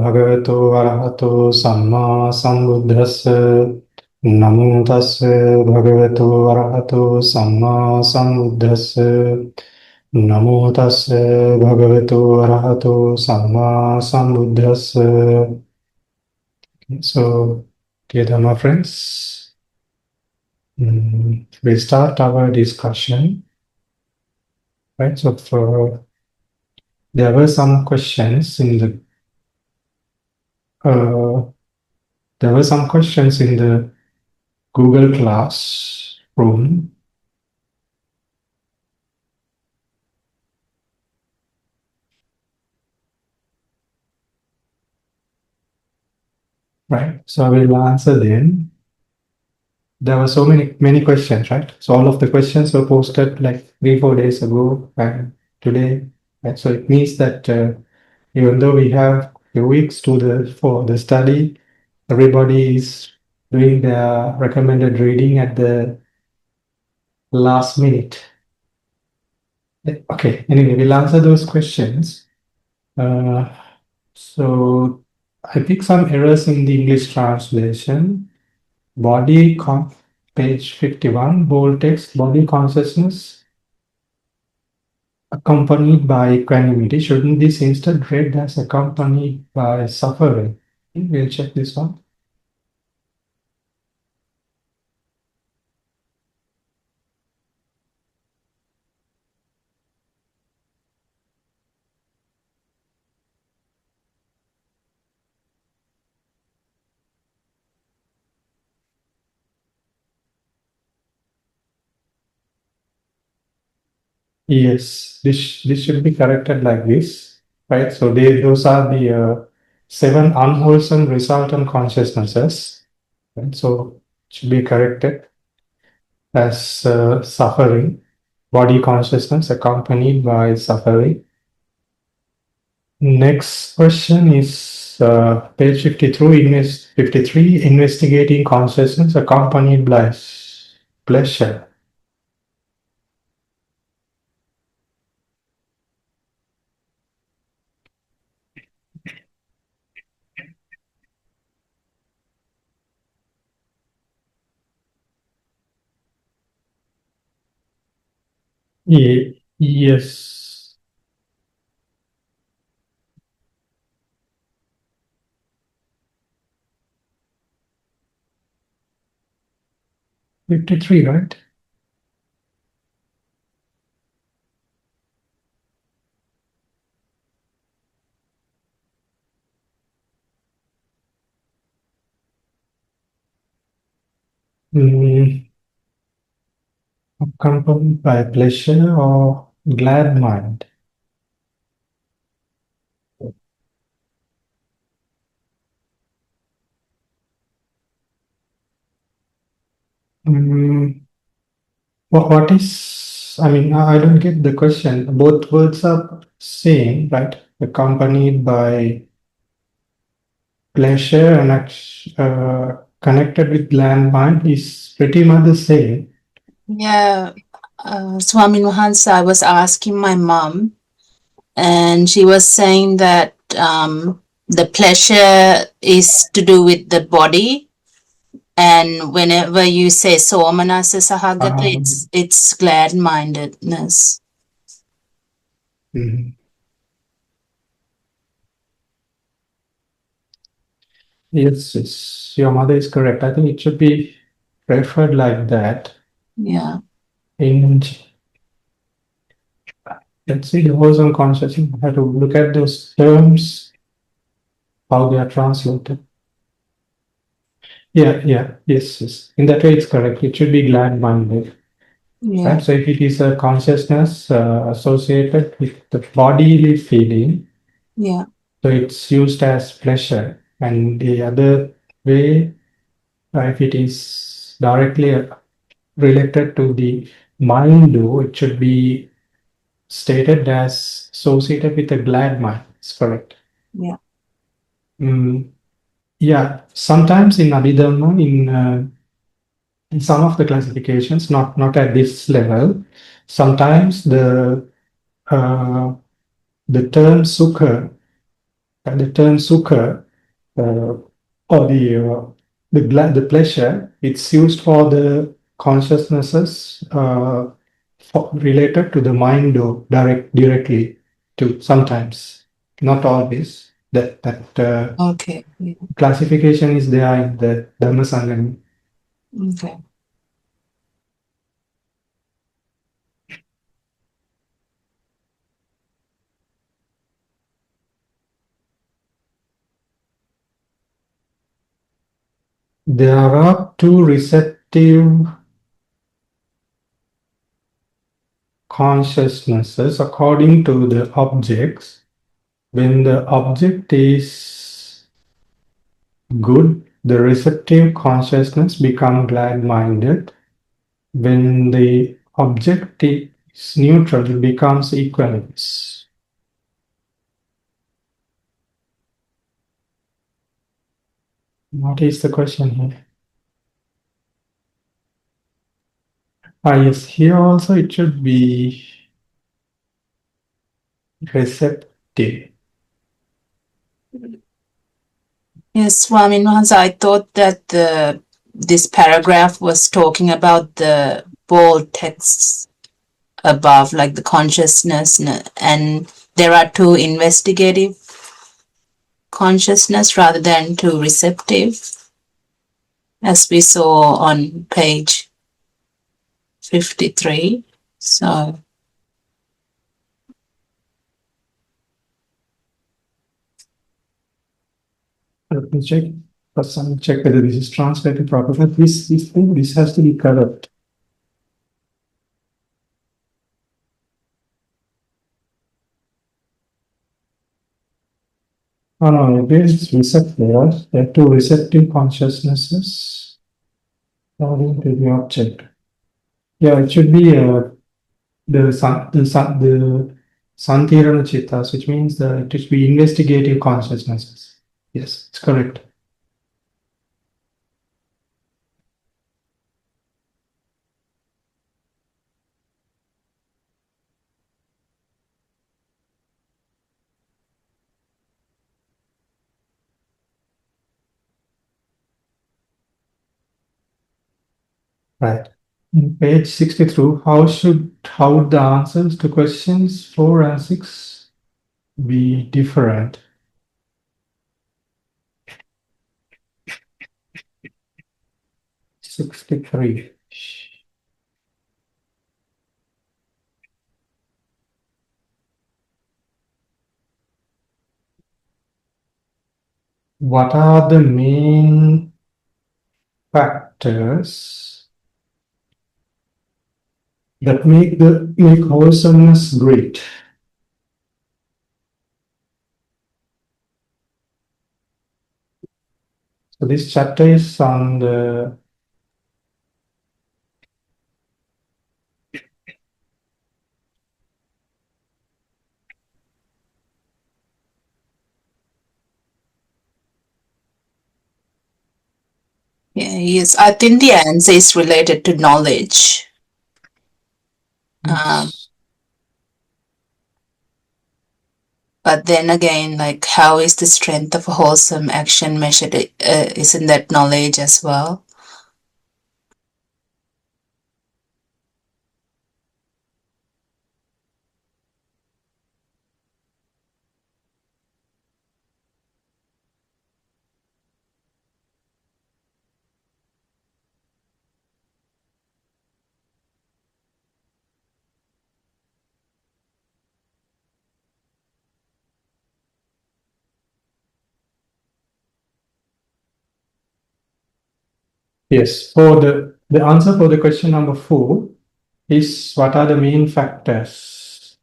bhagavato arahato samma sambuddhassa. Namo tassa bhagavato arahato samma sambuddhassa. Namo tassa bhagavato arahato samma sambuddhassa. So, dear Dhamma friends, we start our discussion. Right. So, there were some questions in the Google Classroom. Right. So I will answer them. There were so many questions, right? So all of the questions were posted like 3-4 days ago and today. Right. So it means that even though we have few weeks for the study, everybody is doing their recommended reading at the last minute. Okay. Anyway, we'll answer those questions. So I picked some errors in the English translation. Page 51, bold text, body consciousness accompanied by equanimity. Shouldn't this instead read as accompanied by suffering? We'll check this one. Yes, this should be corrected like this, right? So those are the 7 unwholesome resultant consciousnesses, right? So it should be corrected as suffering, body consciousness accompanied by suffering. Next question is page 53, investigating consciousness accompanied by pleasure. Yes. 53, right? Accompanied by pleasure or glad mind. What is, I mean, I don't get the question. Both words are same, right? Accompanied by pleasure and connected with glad mind is pretty much the same. Yeah, Swami Mahansa, I was asking my mom, and she was saying that the pleasure is to do with the body, and whenever you say somanasa sahagata, it's glad-mindedness. Yes, your mother is correct. I think it should be referred like that. Yeah. And let's see the wholesome consciousness. I have to look at those terms, how they are translated. Yes. In that way, it's correct. It should be glad-minded. Yeah. Right? So if it is a consciousness associated with the bodily feeling, Yeah. so it's used as pleasure. And the other way, if it is directly related to the mind, though, it should be stated as associated with a glad mind. It's correct. Yeah. Yeah. Sometimes in Abhidhamma, in some of the classifications, not at this level, sometimes the term sukha The term sukha or the pleasure, it's used for the consciousnesses related to the mind or directly to sometimes, not always. That Okay. classification is there in the Dhamma Sangani. Okay. There are two receptive consciousnesses according to the objects. When the object is good, the receptive consciousness becomes glad-minded. When the object is neutral, it becomes equanimous. What is the question here? Yes, here also it should be receptive. Yes, Swami Mahansa, I thought that this paragraph was talking about the bold texts above, like the consciousness, and there are two investigative consciousness rather than two receptive, as we saw on page 53. So let me check. First, I check whether this is translated properly. This has to be correct. Oh no, it is receptive. There are two receptive consciousnesses according to the object. Yeah, it should be the Santirana Cittas, which means that it should be investigative consciousnesses. Yes, it's correct. Right. In page 62, how would the answers to questions 4 and 6 be different? 63. What are the main factors that make wholesomeness great? So this chapter is on the yeah, yes, I think the answer is related to knowledge. But then again, like, how is the strength of a wholesome action measured? Isn't that knowledge as well? yes. For the answer for the question number 4 is what are the main factors?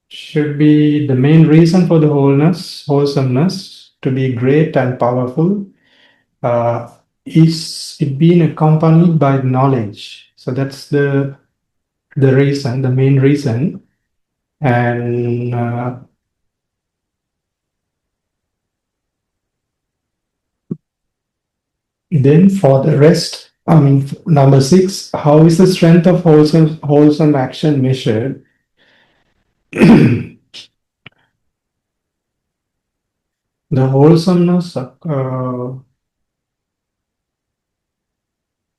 Should be the main reason for the wholesomeness to be great and powerful is it being accompanied by knowledge. So that's the reason, the main reason. And then for the rest, I mean, number 6, how is the strength of wholesome action measured? The wholesomeness, Is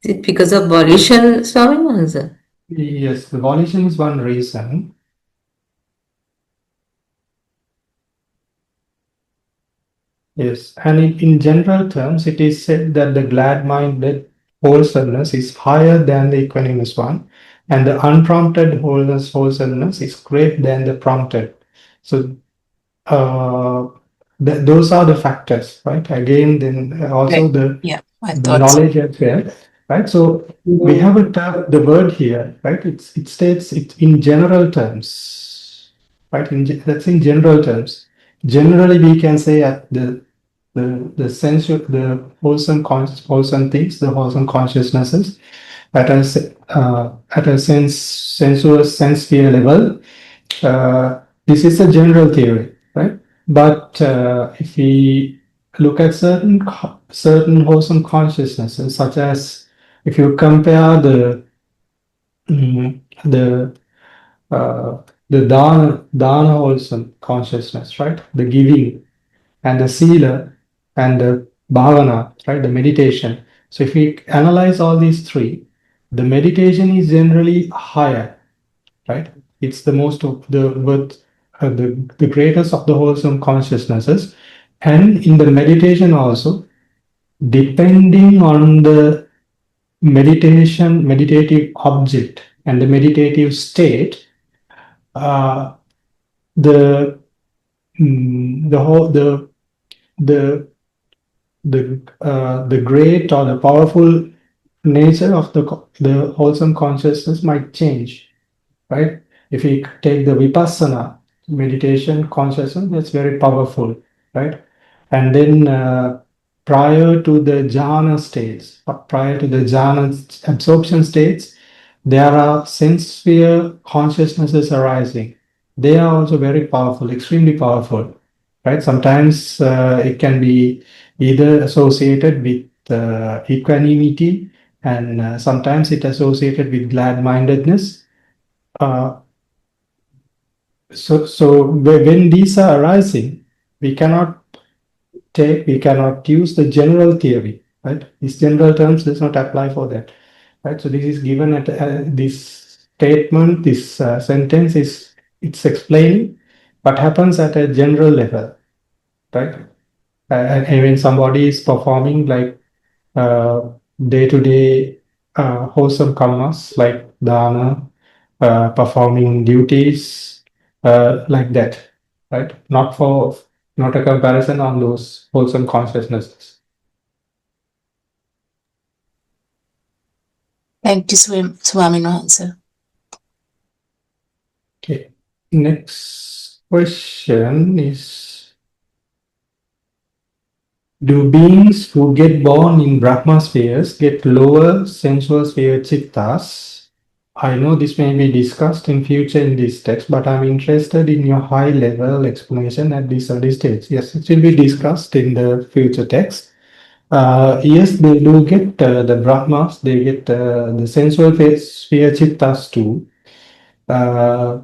it because of volition, Swami Mahansa? yes, the volition is one reason. Yes, and in general terms, it is said that the glad-minded wholesomeness is higher than the equanimous one, and the unprompted wholesomeness is greater than the prompted. So those are the factors, right? Again, then also Right. the Yeah, I the thought so. knowledge as well, right? So we have a term, the word here, right? It states it in general terms, right? That's in general terms. Generally, we can say at the sense of the wholesome things, the wholesome consciousnesses at a sensuous sense sphere level. This is a general theory, right? But if we look at certain wholesome consciousnesses, such as if you compare the uh, the dana wholesome consciousness, right? The giving and the sila and the bhavana, right? The meditation. So if we analyze all these three, the meditation is generally higher, right? It's the most of the greatest of the wholesome consciousnesses. And in the meditation also, depending on the meditative object and the meditative state, uh, the the whole the the great or the powerful nature of the wholesome consciousness might change, right? If we take the vipassana meditation consciousness, that's very powerful, right? And then prior to the jhana states, prior to the jhana absorption states, there are sense sphere consciousnesses arising. They are also very powerful, extremely powerful, right? Sometimes it can be either associated with equanimity, and sometimes it associated with glad-mindedness. Uh, so when these are arising, we cannot we cannot use the general theory, right? These general terms does not apply for that, right? So this is given at this statement, this sentence is it's explaining what happens at a general level, right? And when somebody is performing like day-to-day wholesome karmas like dana, performing duties like that, right? Not a comparison on those wholesome consciousnesses. Thank you, Swami Mahansa. Okay. Next question is: do beings who get born in Brahma spheres get lower sensual sphere Cittas? I know this may be discussed in future in this text, but I'm interested in your high-level explanation at this early stage. Yes, it will be discussed in the future text. Yes, they do get the Brahmas, they get the sensual sphere Cittas too. Uh,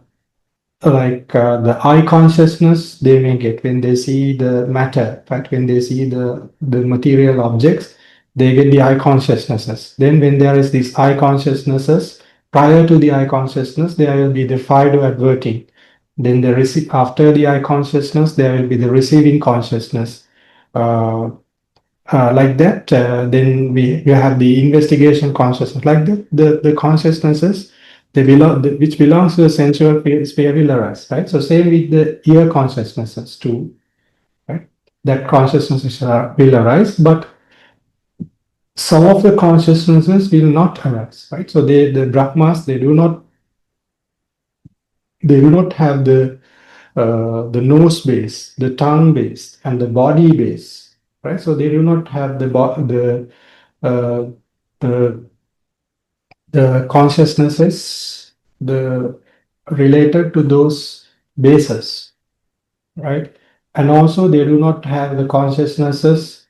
the eye consciousness they may get when they see the matter, right? When they see the material objects, they get the eye consciousnesses. Then when there is these eye consciousnesses, prior to the eye consciousness, there will be the fido adverting. Then after the eye consciousness, there will be the receiving consciousness. Uh, like that, then you have the investigation consciousness. Like that, the consciousnesses which belongs to the sensual sphere will arise, right? So same with the ear consciousnesses too, right? That consciousnesses will arise, but some of the consciousnesses will not arise, right? So the Brahmas they do not have the nose base, the tongue base, and the body base, right? So they do not have uh, the the consciousnesses the related to those bases, right? And also they do not have the consciousnesses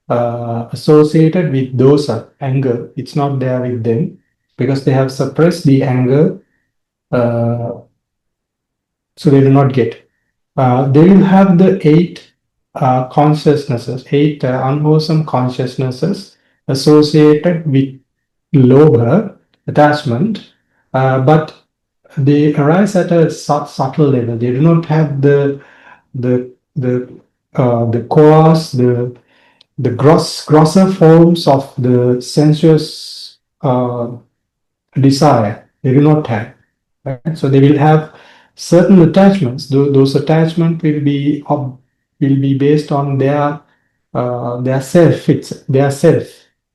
associated with dosa, anger. It's not there with them because they have suppressed the anger, uh, so they do not get. They will have the eight consciousnesses, 8 unwholesome consciousnesses associated with lower attachment, but they arise at a subtle level. They do not have the coarse, the grosser forms of the sensuous desire. They do not have. Right? So they will have certain attachments. Those attachments will be based on their self. It's their self,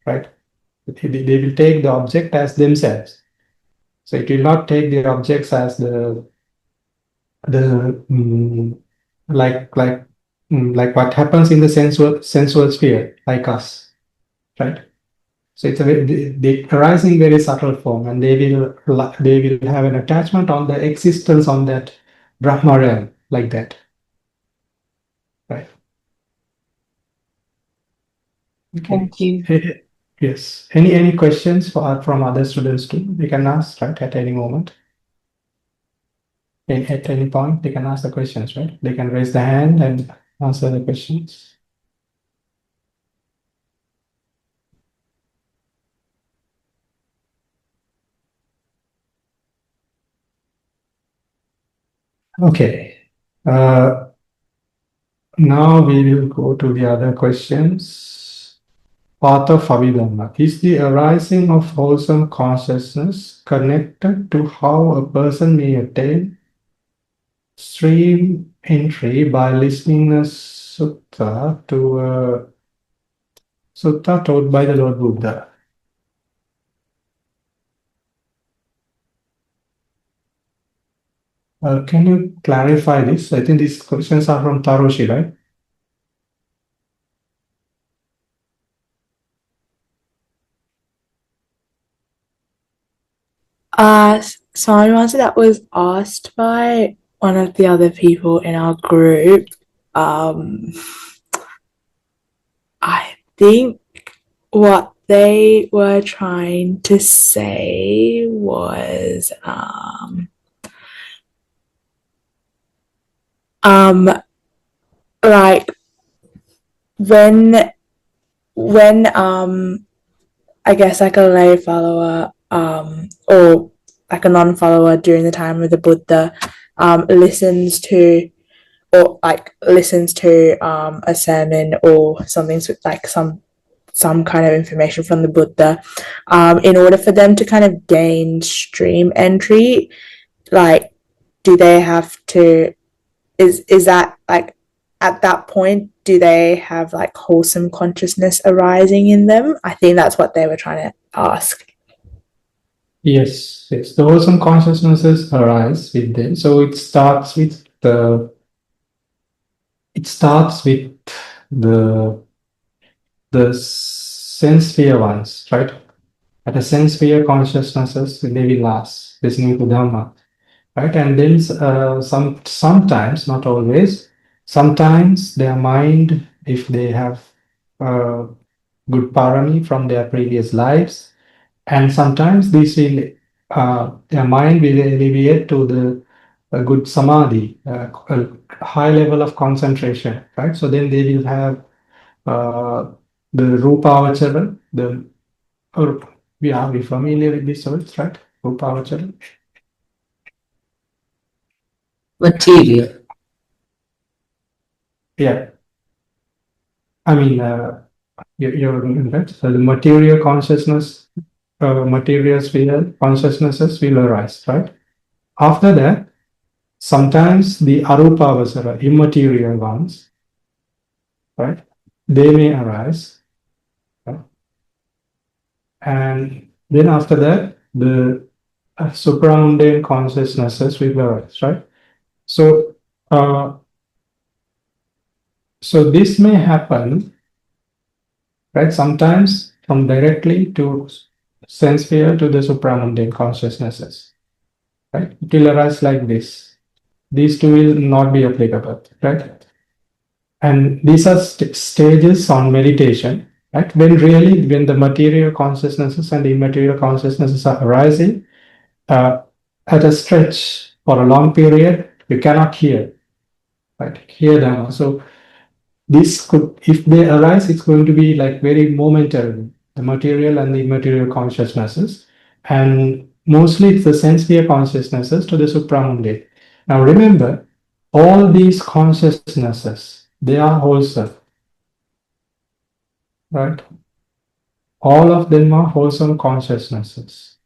right? They will take the object as themselves. So it will not take the objects as the like what happens in the sensual sphere, like us, right? So it's they arise in very subtle form, and they will have an attachment on the existence on that Brahma realm, like that, right? Okay. Thank you. Yes. Any questions from other students too? They can ask, right, at any moment. At any point, they can ask the questions, right? They can raise the hand and answer the questions. Okay. Now we will go to the other questions. Path of Abhidhamma. Is the arising of wholesome consciousness connected to how a person may attain stream entry by listening a sutta to a sutta taught by the Lord Buddha? Can you clarify this? I think these questions are from Taroshi, right? Someone answer that was asked by one of the other people in our group. I think what they were trying to say was like when I guess like a lay follower or like a non-follower during the time of the Buddha listens to a sermon or something like some kind of information from the Buddha, in order for them to kind of gain stream entry, like do they have to is that like at that point do they have like wholesome consciousness arising in them? I think that's what they were trying to ask. Yes, yes. The wholesome consciousnesses arise with them. So it starts with the sense sphere ones, right? At a sense sphere consciousnesses, they will last, listening to Dhamma, right? And then sometimes, not always, sometimes their mind, if they have good parami from their previous lives, and sometimes this will their mind will alleviate to the good samadhi, a high level of concentration, right? So then they will have the rupavachara, or are we familiar with these words, right? Rupavachara. Material. Yeah. I mean, you're right. So the material consciousness, material sphere consciousnesses will arise, right? After that, sometimes the arupavasara, immaterial ones, right? They may arise, right? And then after that, the supramundane consciousnesses will arise, right? So, so this may happen, right? Sometimes from directly to sense sphere to the supramundane consciousnesses, right? It will arise like this. These two will not be applicable, right? And these are stages on meditation, right? When the material consciousnesses and the immaterial consciousnesses are arising at a stretch for a long period, you cannot hear, right? Hear them. So this could, if they arise, it's going to be like very momentarily, the material and the immaterial consciousnesses, and mostly it's the sense-sphere consciousnesses to the supramundi. Now remember, all these consciousnesses, they are wholesome, right? All of them are wholesome consciousnesses.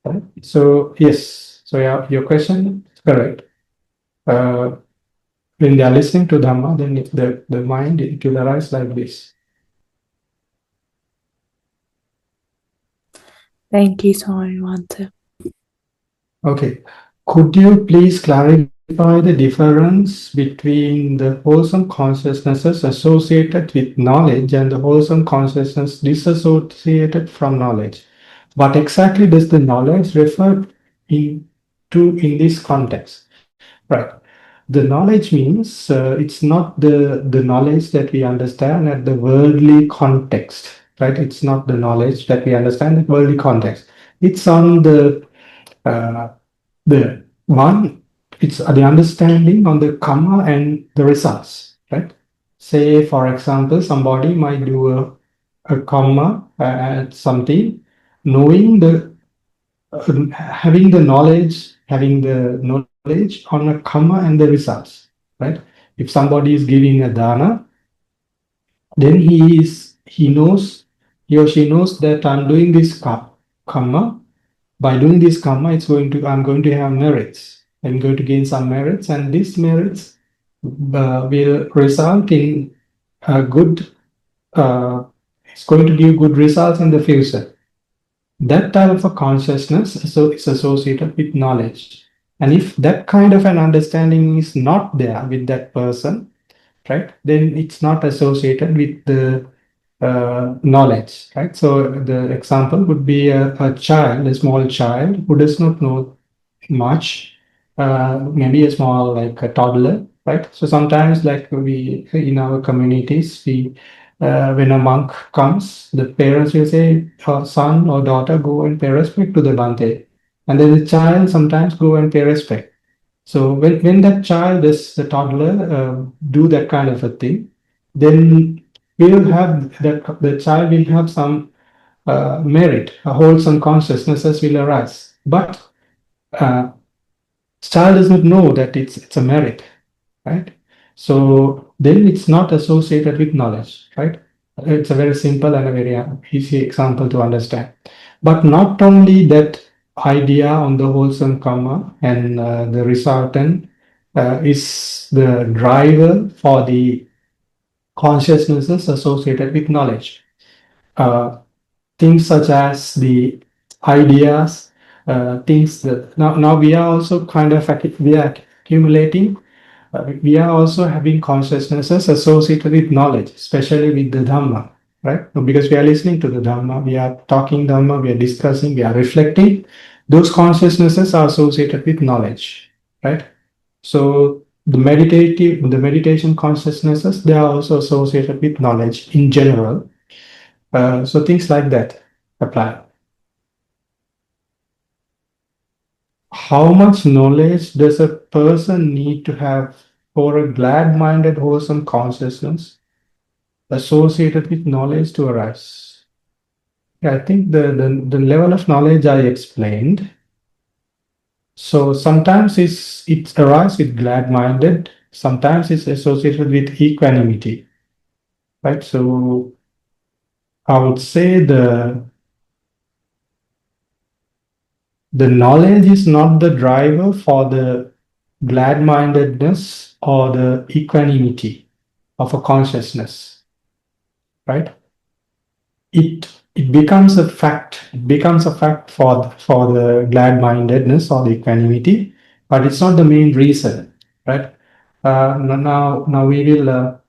Right? So yes, so your question is correct. When they are listening to Dhamma, then the mind, it will arise like this. Thank you, Swami Vanta. Okay. Could you please clarify the difference between the wholesome consciousnesses associated with knowledge and the wholesome consciousness disassociated from knowledge? What exactly does the knowledge refer in this context? Right. The knowledge means it's not the knowledge that we understand at the worldly context, right? It's not the knowledge that we understand at worldly context. It's on the one, it's the understanding on the karma and the results, right? Say, for example, somebody might do a karma at something, knowing having the knowledge on a karma and the results, right? If somebody is giving a dana, then he or she knows that I'm doing this karma. By doing this karma, I'm going to have merits. I'm going to gain some merits, and these merits will result in a good. It's going to give good results in the future. That type of a consciousness is associated with knowledge. And if that kind of an understanding is not there with that person, right, then it's not associated with the knowledge, right? So the example would be a child, a small child who does not know much, maybe a small, like a toddler, right? So sometimes, like we in our communities, when a monk comes, the parents will say, son or daughter, go and pay respect to the Bhante. And then the child sometimes go and pay respect. So when that child, the toddler, do that kind of a thing, then the child will have some merit, a wholesome consciousnesses will arise. But uh, child does not know that it's a merit, right? So then it's not associated with knowledge, right? It's a very simple and a very easy example to understand. But not only that idea on the wholesome karma and the resultant is the driver for the consciousnesses associated with knowledge. Things such as the ideas, things that now we are also kind of we are accumulating. We are also having consciousnesses associated with knowledge, especially with the Dhamma, right? Because we are listening to the Dhamma, we are talking Dhamma, we are discussing, we are reflecting. Those consciousnesses are associated with knowledge, right? So the meditation consciousnesses, they are also associated with knowledge in general. So things like that apply. How much knowledge does a person need to have for a glad-minded, wholesome consciousness associated with knowledge to arise? Yeah, I think the level of knowledge I explained. So sometimes it arises with glad-minded, sometimes it's associated with equanimity, right? So I would say the knowledge is not the driver for the glad-mindedness or the equanimity of a consciousness, right? It becomes a fact. It becomes a fact for the glad-mindedness or the equanimity, but it's not the main reason, right? Now we will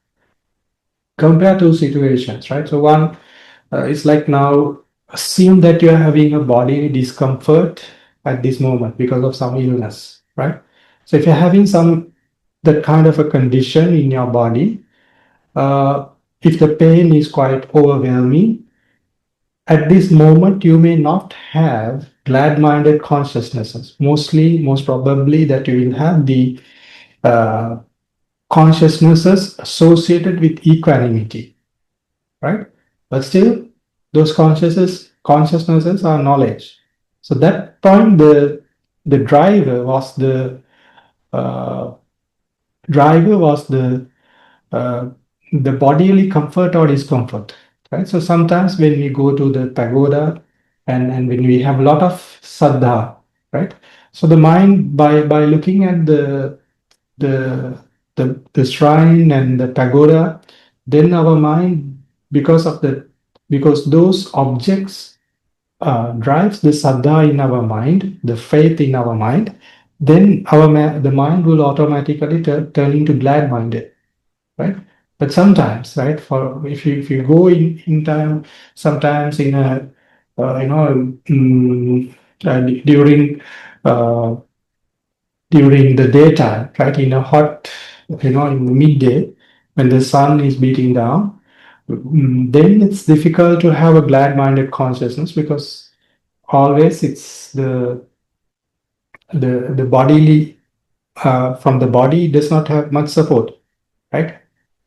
compare two situations, right? So one is like, now assume that you are having a body discomfort at this moment because of some illness, right? So if you're having that kind of a condition in your body, if the pain is quite overwhelming, at this moment you may not have glad-minded consciousnesses. Most probably that you will have the consciousnesses associated with equanimity, right? But still, those consciousnesses are knowledge. So that point, the uh, driver was uh, the bodily comfort or discomfort, right? So sometimes when we go to the pagoda and when we have a lot of saddha, right? So the mind, by looking at the the shrine and the pagoda, then our mind, because those objects drives the saddha in our mind, the faith in our mind, then the mind will automatically turn into glad-minded, right? But sometimes, right, for if you go in time, sometimes in a during uh, during the daytime, right, in a hot, in the midday, when the sun is beating down, then it's difficult to have a glad-minded consciousness because always it's the bodily from the body does not have much support, right?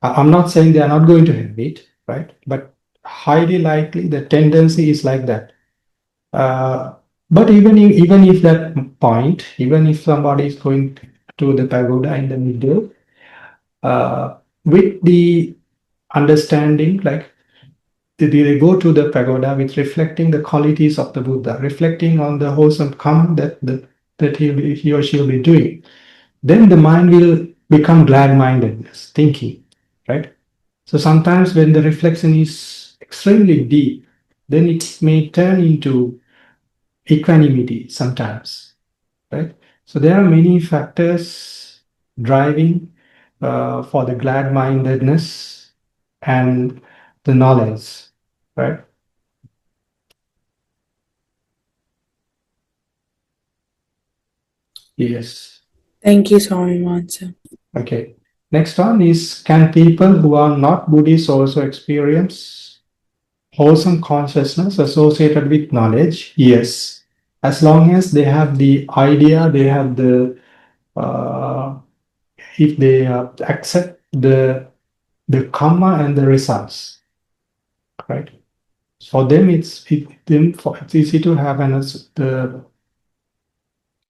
I'm not saying they are not going to have it, right? But highly likely the tendency is like that. But even if that point, even if somebody is going to the pagoda in the midday, with the understanding, like they go to the pagoda with reflecting the qualities of the Buddha, reflecting on the wholesome karma that he or she will be doing, then the mind will become glad-mindedness, thinking, right? So sometimes when the reflection is extremely deep, then it may turn into equanimity sometimes, right? So there are many factors driving for the glad-mindedness and the knowledge, right? Yes. Thank you, Swami Mansa. Okay. Next one is, can people who are not Buddhists also experience wholesome consciousness associated with knowledge? Yes. As long as they have the idea, they have uh, if they accept the karma and the results, right? For them, it's easy to have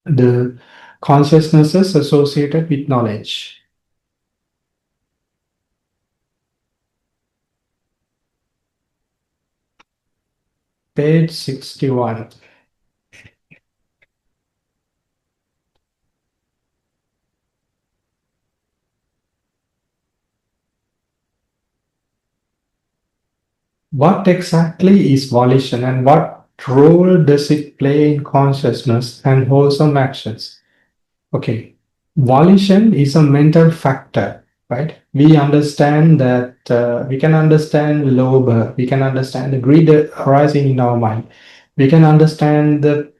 the consciousnesses associated with knowledge. Page 61. What exactly is volition and what role does it play in consciousness and wholesome actions? Okay, volition is a mental factor, right? We understand that we can understand lobha, we can understand the greed arising in our mind, we can understand the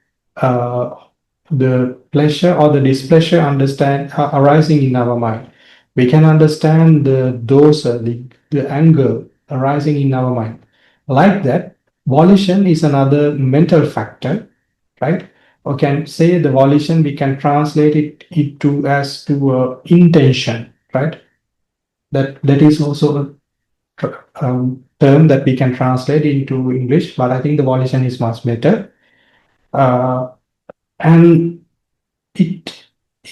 pleasure or the displeasure arising in our mind. We can understand the dosa, the anger arising in our mind. Like that, volition is another mental factor, right? Or can say the volition, we can translate it to as to intention, right? That is also a term that we can translate into English, but I think the volition is much better. And it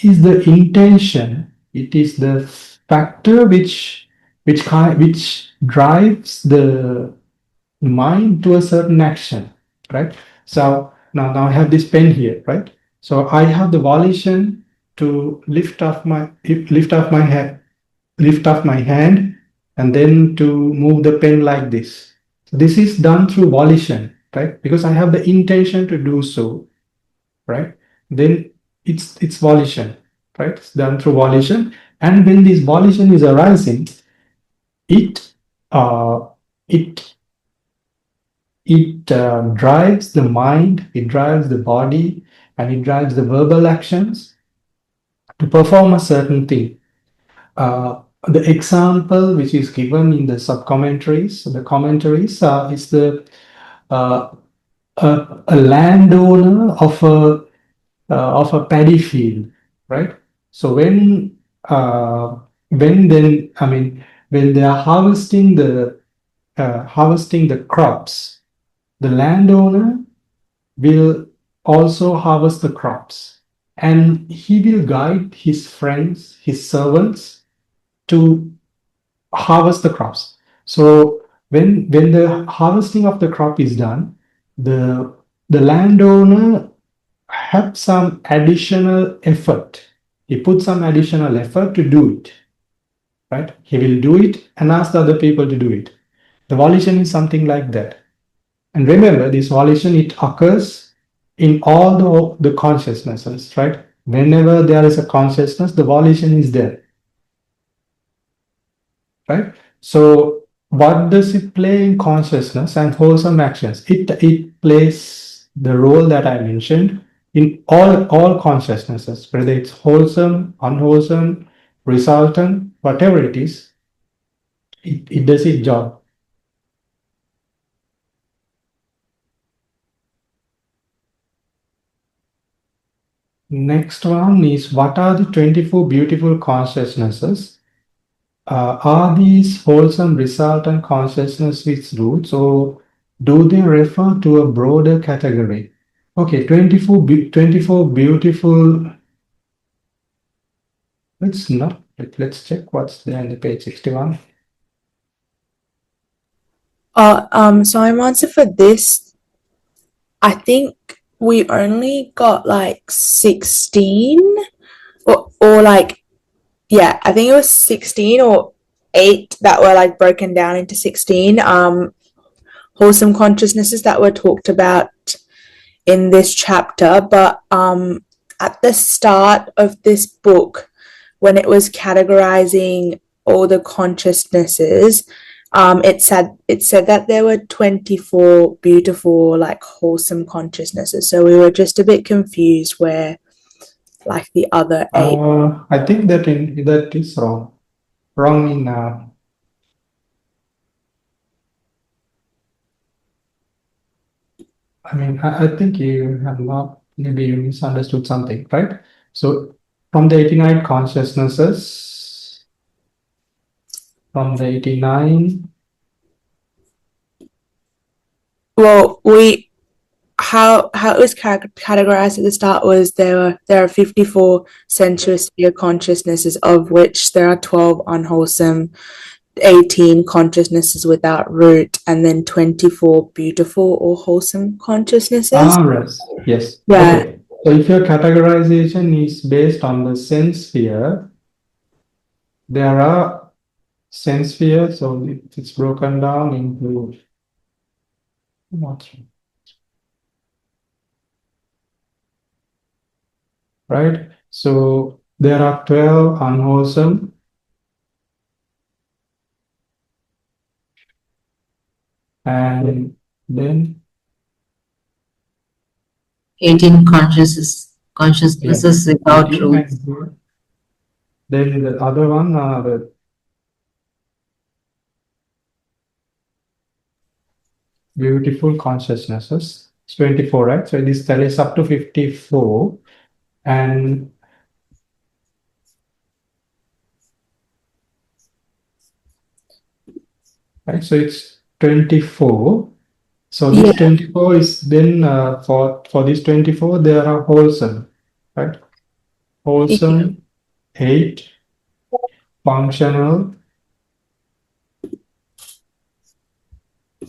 is the intention, it is the factor which drives the mind to a certain action, right? So now I have this pen here, right? So I have the volition to lift off my hand and then to move the pen like this. So this is done through volition, right? Because I have the intention to do so, right? Then it's volition, right? It's done through volition. And when this volition is arising, it uh, it drives the mind, it drives the body, and it drives the verbal actions to perform a certain thing. The example which is given in the sub-commentaries, the commentaries is uh, a landowner of a paddy field, right? So when when they are harvesting the crops, the landowner will also harvest the crops, and he will guide his friends, his servants, to harvest the crops. So when the harvesting of the crop is done, the landowner have some additional effort. He puts some additional effort to do it, right? He will do it and ask the other people to do it. The volition is something like that. And remember, this volition, it occurs in all the consciousnesses, right? Whenever there is a consciousness, the volition is there, right? So what does it play in consciousness and wholesome actions? It plays the role that I mentioned in all consciousnesses, whether it's wholesome, unwholesome, resultant, whatever it is, it does its job. Next one is, what are the 24 beautiful consciousnesses? Are these wholesome resultant consciousness with roots, or do they refer to a broader category? Okay, 24 beautiful. Let's check what's there on the page 61. So I'm answer for this. I think we only got like 16 or like, yeah, I think it was 16 or 8 that were like broken down into 16 wholesome consciousnesses that were talked about in this chapter. But at the start of this book, when it was categorizing all the consciousnesses, it said that there were 24 beautiful, like, wholesome consciousnesses. So we were just a bit confused where, like, the other 8. I think that is wrong. Wrong in I think you have not, maybe you misunderstood something, right? So from the 89 consciousnesses, from the 89, Well, how it was categorized at the start was there are 54 Sensuous-Sphere consciousnesses, of which there are 12 unwholesome, 18 consciousnesses without root, and then 24 beautiful or wholesome consciousnesses. Yes. Yeah. Okay. So if your categorization is based on the sense sphere, there are sense sphere, so it's broken down into what? Right? So there are 12 unwholesome, and then 18 consciousnesses without 18, roots. and then the other one, the beautiful consciousnesses. It's 24, right? So that is up to 54. And right, so it's 24. So this 24 is then for this 24 there are wholesome, right? Wholesome, 8, functional,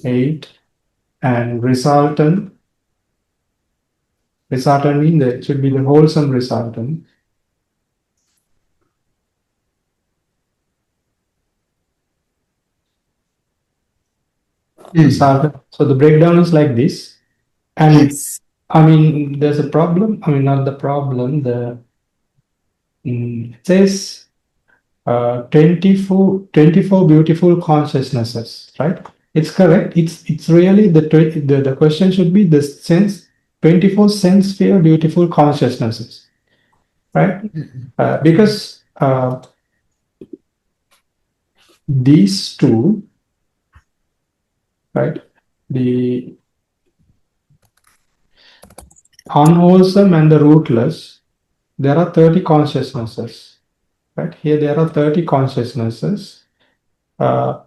8, and resultant. Resultant means that it should be the wholesome resultant. Resultant. So the breakdown is like this. And Yes. there's a problem. Not the problem. It says 24 beautiful consciousnesses, right? It's correct. It's really the question should be the 24 sense-sphere beautiful consciousnesses, right? Because these two, right? The unwholesome and the rootless, there are 30 consciousnesses, right? Here there are 30 consciousnesses. All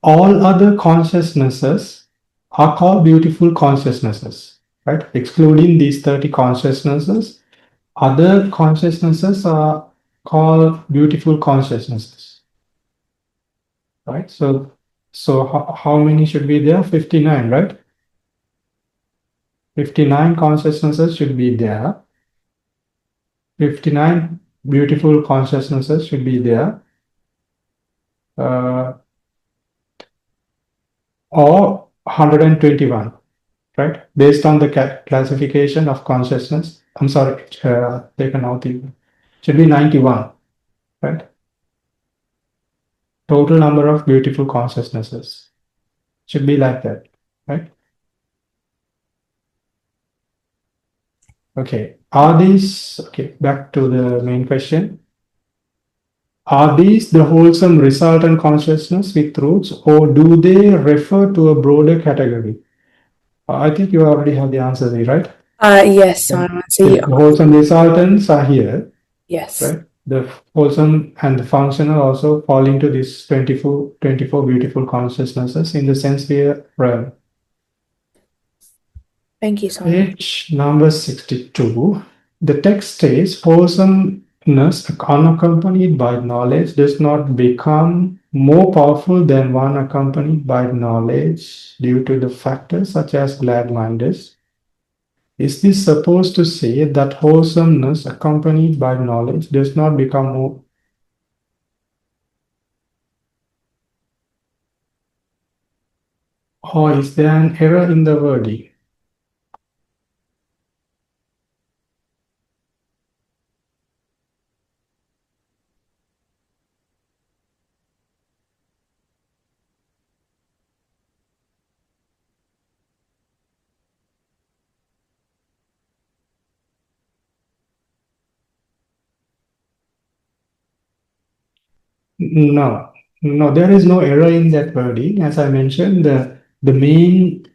other consciousnesses are called beautiful consciousnesses, right? Excluding these 30 consciousnesses, other consciousnesses are called beautiful consciousnesses, right? So how many should be there? 59, right? 59 consciousnesses should be there. 59 beautiful consciousnesses should be there. Or 121, right? Based on the classification of consciousness. I'm sorry, taken out the, should be 91, right? Total number of beautiful consciousnesses should be like that, right? Okay, are these, okay, back to the main question. Are these the wholesome resultant consciousness with roots, or do they refer to a broader category? I think you already have the answer there, right? Yes, Simon. So The wholesome resultants are here, yes. right? The wholesome and the functional also fall into these 24 beautiful consciousnesses in the sense-sphere realm. Thank you, Simon. Page number 62. The text says, wholesomeness unaccompanied by knowledge does not become more powerful than one accompanied by knowledge due to the factors such as glad-mindedness. Is this supposed to say that wholesomeness accompanied by knowledge does not become more? Or is there an error in the wording? No, there is no error in that wording. As I mentioned, the main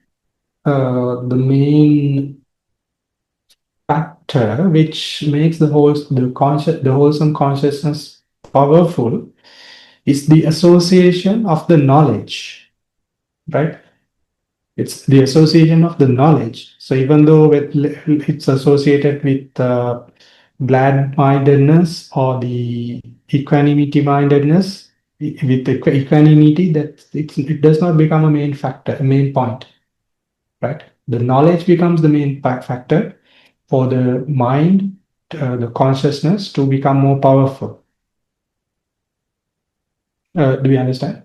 factor which makes the wholesome consciousness powerful is the association of the knowledge, right? It's the association of the knowledge. So even though it's associated with glad-mindedness or the equanimity-mindedness, with the equanimity, that it does not become a main factor, a main point, right? The knowledge becomes the main factor for the mind, the consciousness to become more powerful. Do you understand?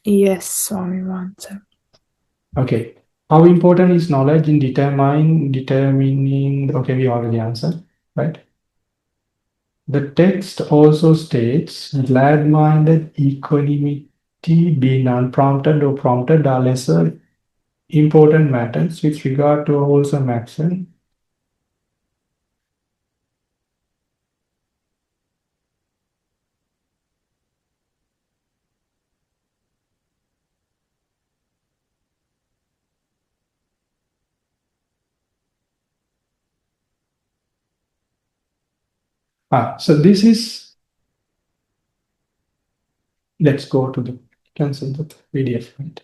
Yes, Simon. Okay. How important is knowledge in determining? Okay, we already answered, right? The text also states glad-minded equanimity, being unprompted or prompted, are lesser important matters with regard to a wholesome action. So this is, let's go to the, cancel the PDF, right?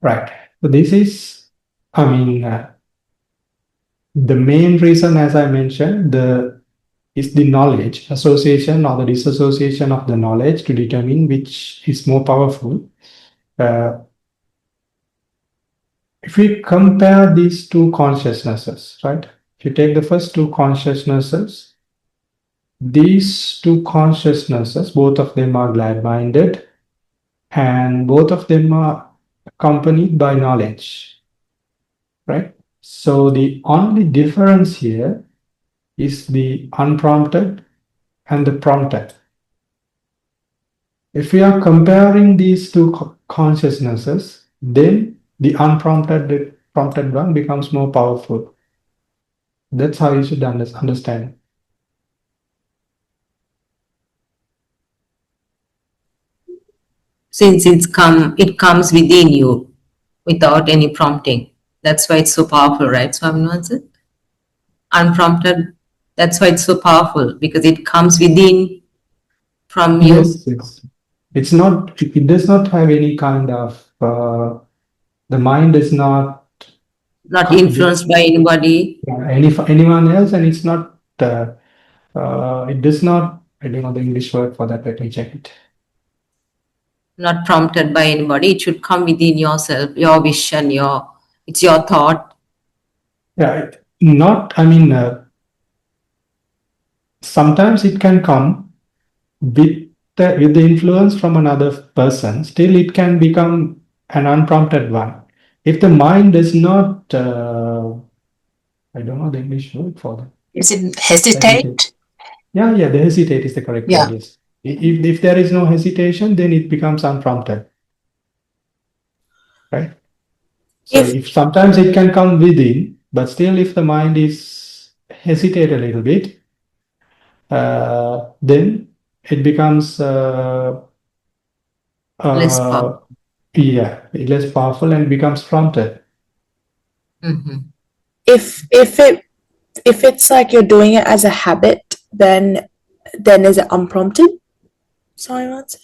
Right. So this is, I mean, the main reason, as I mentioned, is the knowledge association or the disassociation of the knowledge to determine which is more powerful. If we compare these two consciousnesses, right? If you take the first two consciousnesses, these two consciousnesses, both of them are glad-minded and both of them are accompanied by knowledge, right? So the only difference here is the unprompted and the prompted. If we are comparing these two consciousnesses, then the unprompted prompted one becomes more powerful. That's how you should understand. Since it comes within you. without any prompting. That's why it's so powerful, right? So I'm not unprompted. That's why it's so powerful, because it comes within from you. Yes, it's not. It does not have any kind of. The mind is not Influenced by anybody. anyone else, and it's not. It does not. I don't know the English word for that. Let me check it. Not prompted by anybody. It should come within yourself, your vision, it's your thought. Yeah, not. I mean, sometimes it can come with the influence from another person. Still, it can become an unprompted one. If the mind does not, I don't know the English word for that. Is it hesitate? Yeah, the hesitate is the correct Yeah. word. Yes. If there is no hesitation, then it becomes unprompted. Right? So if sometimes it can come within, but still if the mind is hesitate a little bit, then it becomes Less powerful. less powerful and becomes prompted. Mm-hmm. If it's like you're doing it as a habit, then is it unprompted? Sorry, answer.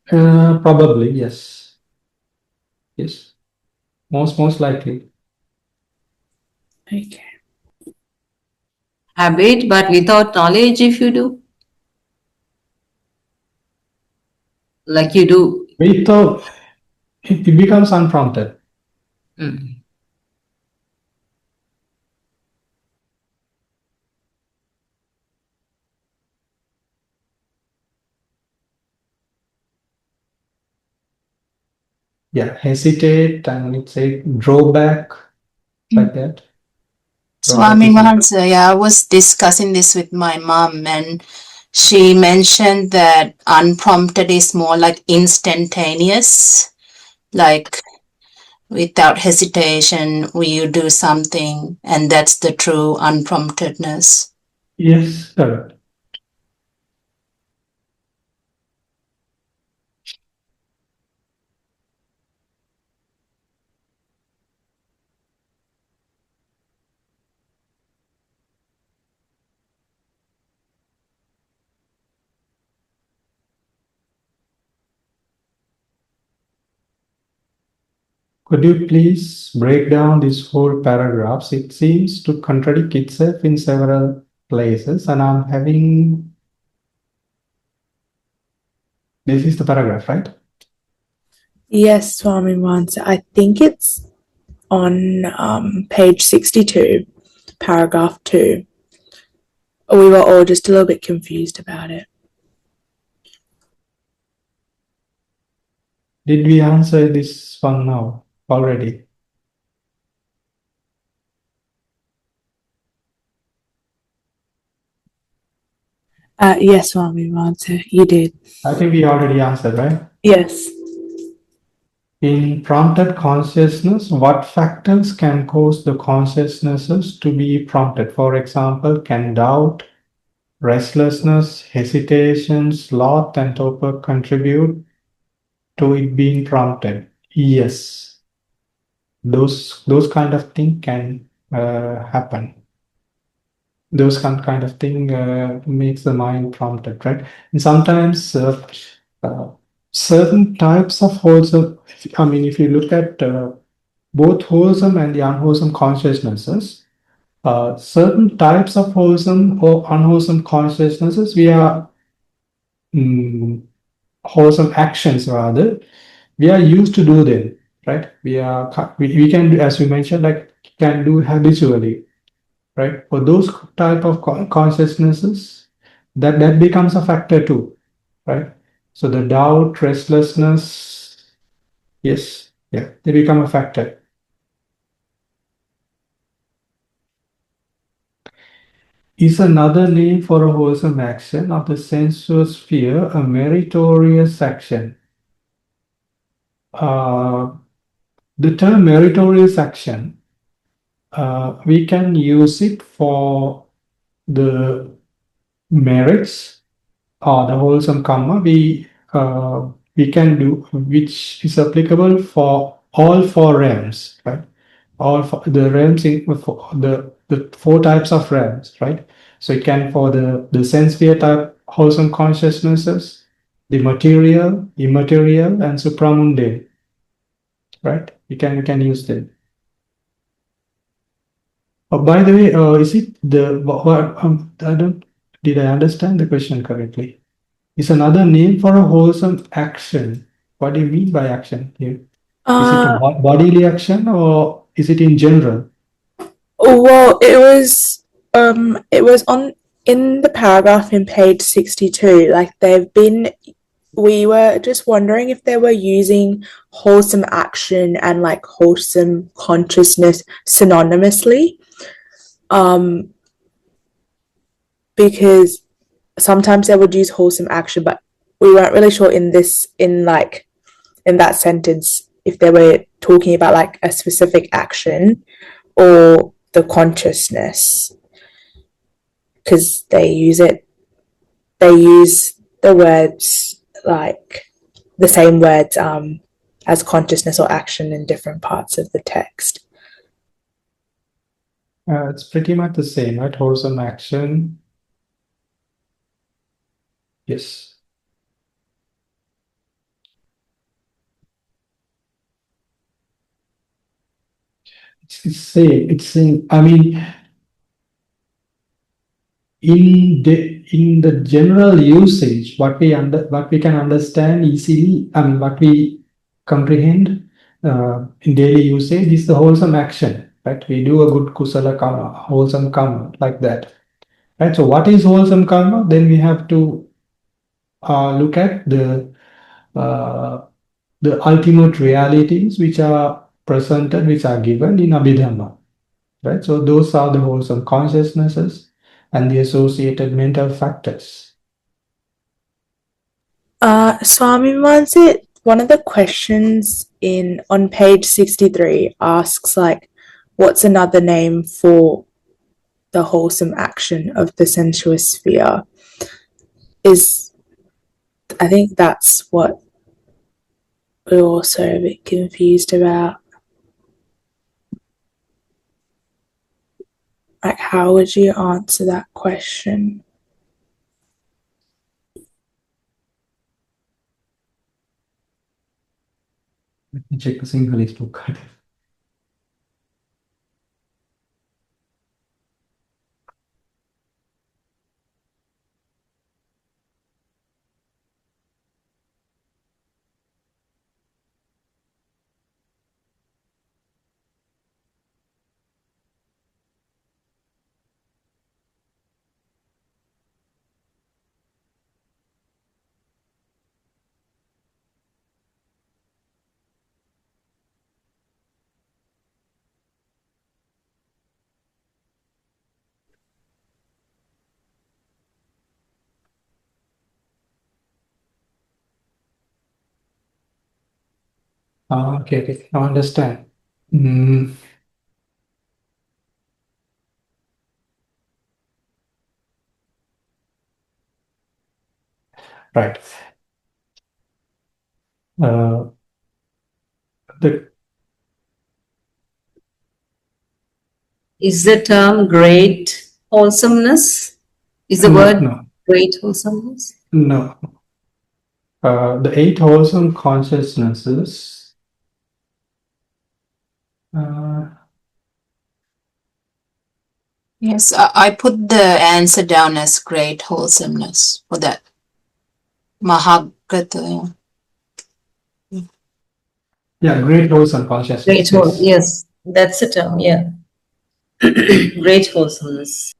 Probably yes. Yes, most likely. Okay. Habit, but without knowledge, if you do, like you do. Without it becomes unprompted. Mm. Yeah, hesitate and it's a drawback like that. Swami Mahansa, I was discussing this with my mom, and she mentioned that unprompted is more like instantaneous, like without hesitation, you do something, and that's the true unpromptedness. Yes, correct. Could you please break down this whole paragraphs? It seems to contradict itself in several places, and I'm having. This is the paragraph, right? Yes, Swami Mansa. I think it's on page 62, paragraph 2. We were all just a little bit confused about it. Did we answer this one now already? Yes, Swami Mansa, you did. I think we already answered, right? Yes. In prompted consciousness, what factors can cause the consciousnesses to be prompted? For example, can doubt, restlessness, hesitation, sloth, and torpor contribute to it being prompted? Yes, those kind of thing can happen. Those kind of thing makes the mind prompted, right? And sometimes certain types of wholesome. I mean, if you look at both wholesome and the unwholesome consciousnesses, certain types of wholesome or unwholesome consciousnesses, we are wholesome actions rather, we are used to do them, right? We can do, as we mentioned, like can do habitually, right? For those type of consciousnesses, that becomes a factor too, right? So the doubt, restlessness, yes, yeah, they become a factor. Is another name for a wholesome action of the sensuous-sphere a meritorious action? The term meritorious action, we can use it for the merits or the wholesome karma we can do, which is applicable for all four realms, right? All the realms in the four types of realms, right? So it can for the sense sphere type wholesome consciousnesses, the material, immaterial, and supramundane, right? You can use them. Oh, by the way, is it the what? I don't. Did I understand the question correctly? Is another name for a wholesome action? What do you mean by action here? Is it a bodily action or is it in general? Well, it was on in the paragraph in page 62. Like we were just wondering if they were using wholesome action and like wholesome consciousness synonymously. Because sometimes they would use wholesome action, but we weren't really sure in that sentence if they were talking about like a specific action or the consciousness, because they use the words like the same words as consciousness or action in different parts of the text. It's pretty much the same, right? Wholesome action. Yes. It's same. It's same. I mean, in the general usage, what we can understand easily, I mean, what we comprehend in daily usage is the wholesome action, right? We do a good kusala karma, wholesome karma, like that, right? So, what is wholesome karma? Then we have to look at the ultimate realities which are presented, which are given in Abhidhamma, right? So those are the wholesome consciousnesses and the associated mental factors. Swami Mansit, one of the questions on page 63 asks like, what's another name for the wholesome action of the Sensuous-Sphere? I think that's what we're also a bit confused about. Like, how would you answer that question? Let me check the Sinhalese book. Okay, I understand. Right. Is the term great wholesomeness? Is the word great wholesomeness? No. The 8 wholesome consciousnesses. Yes, I put the answer down as great wholesomeness for that. Mahagata. Yeah, great wholesome consciousness. Yes, that's the term, yeah. Great wholesomeness.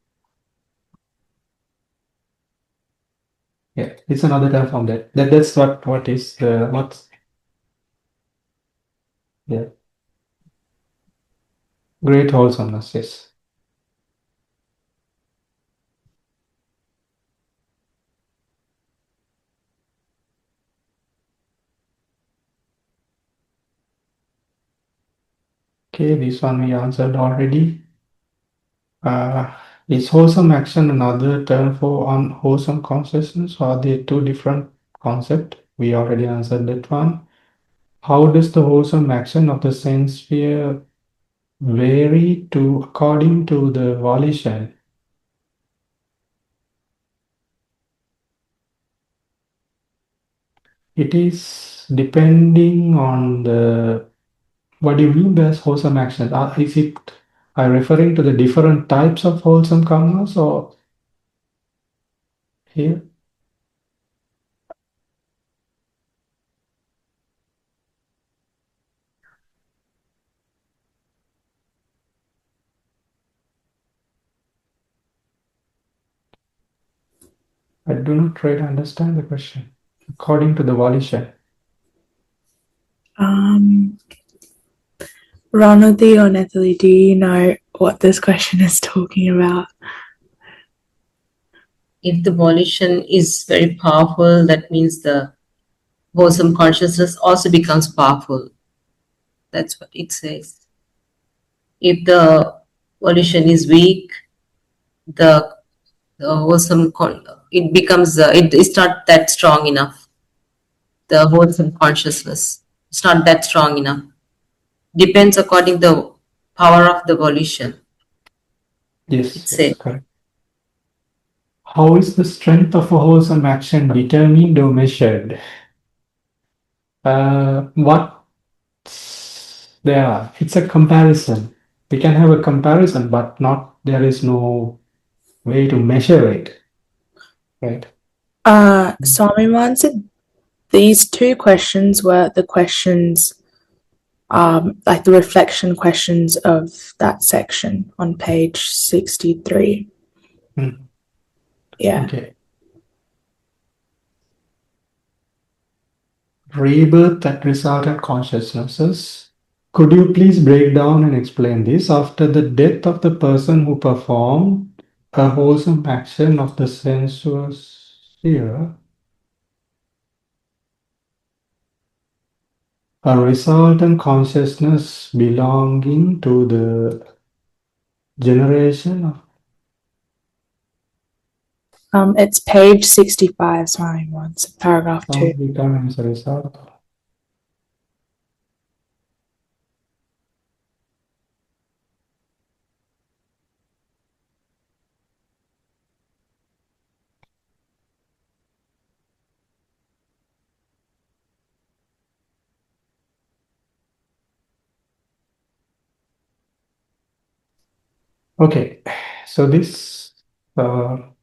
Yeah, it's another term from that. That's what is the what's yeah. Great wholesomeness, yes. Okay, this one we answered already. Is wholesome action another term for unwholesome consciousness, or are they two different concepts? We already answered that one. how does the wholesome action of the sense sphere vary according to the volition? It is depending on the, what do you mean by wholesome action? Is it, are you referring to the different types of wholesome karmas or here? I do not really understand the question. According to the volition. Ronaldy or Natalie, do you know what this question is talking about? If the volition is very powerful, that means the wholesome consciousness also becomes powerful. That's what it says. If the volition is weak, the wholesome it becomes it's not that strong enough. The wholesome consciousness, it's not that strong enough. Depends according the power of the volition. Yes, It's correct. How is the strength of a wholesome action determined or measured? What there? It's a comparison. We can have a comparison, but there is no way to measure it, right? Swami answered these two questions were the questions, like the reflection questions of that section on page 63. Yeah. Okay. Rebirth that resultant consciousnesses. Could you please break down and explain this? After the death of the person who performed a wholesome action of the Sensuous-Sphere, a resultant consciousness belonging to the generation of... It's page 65, Swami wants paragraph 2. become as a result. Okay, so this, could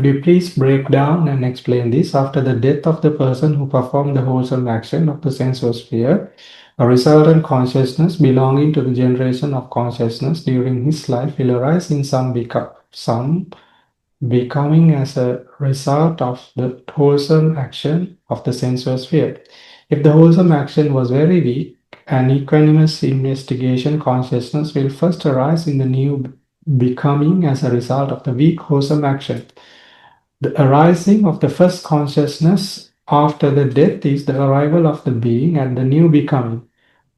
you please break down and explain this? After the death of the person who performed the wholesome action of the Sensuous-Sphere, a resultant consciousness belonging to the generation of consciousness during his life will arise in some becoming as a result of the wholesome action of the Sensuous-Sphere. If the wholesome action was very weak, an equanimous investigation consciousness will first arise in the new becoming as a result of the weak wholesome action. The arising of the first consciousness after the death is the arrival of the being and the new becoming.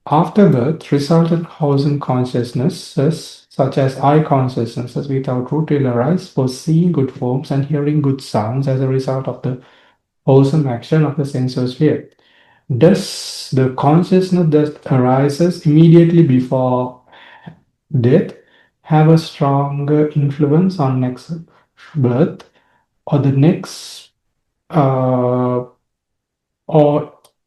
After birth, resultant wholesome consciousnesses, such as eye consciousnesses without root, will arise for seeing good forms and hearing good sounds as a result of the wholesome action of the Sensuous-Sphere. Does the consciousness that arises immediately before death have a stronger influence on next birth, or the next, or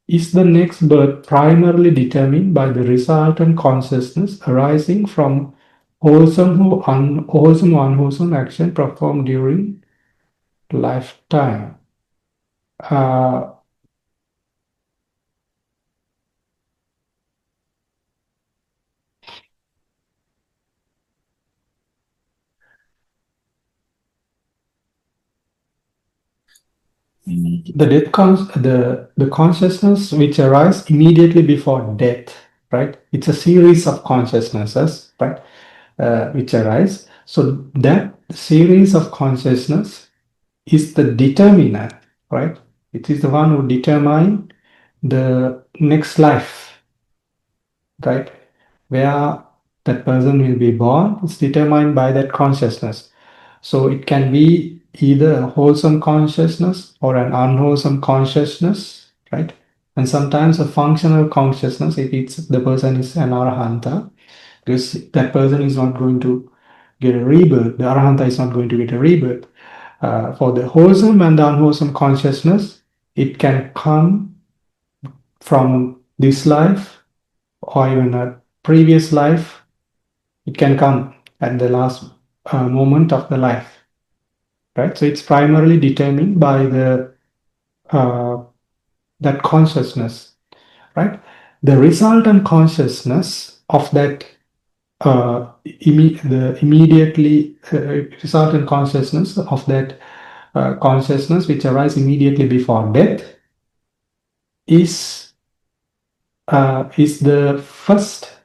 is the next birth primarily determined by the resultant consciousness arising from wholesome or unwholesome action performed during lifetime? The consciousness which arise immediately before death, right? It's a series of consciousnesses, right? Which arise. So that series of consciousness is the determiner, right? It is the one who determine the next life, right? Where that person will be born is determined by that consciousness. So it can be either a wholesome consciousness or an unwholesome consciousness right? And sometimes a functional consciousness, if it's the person is an arahanta, because that person is not going to get a rebirth, the arahanta is not going to get a rebirth. For the wholesome and the unwholesome consciousness, it can come from this life or even a previous life. It can come at the last moment of the life, right? So it's primarily determined by the that consciousness, right? The resultant consciousness of that the immediately resultant consciousness of that consciousness which arises immediately before death is the first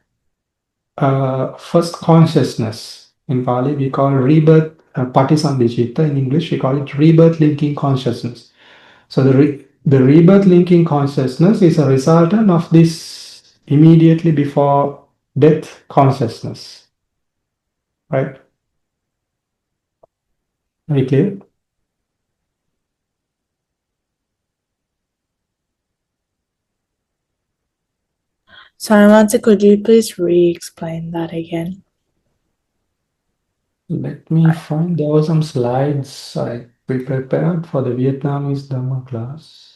consciousness. In Pali we call rebirth patisambhicitta. In English we call it rebirth linking consciousness. So the rebirth linking consciousness is a resultant of this immediately before death consciousness, right? Very clear? Samansa, could you please re-explain that again? Let me find, there were some slides I prepared for the Vietnamese Dhamma class.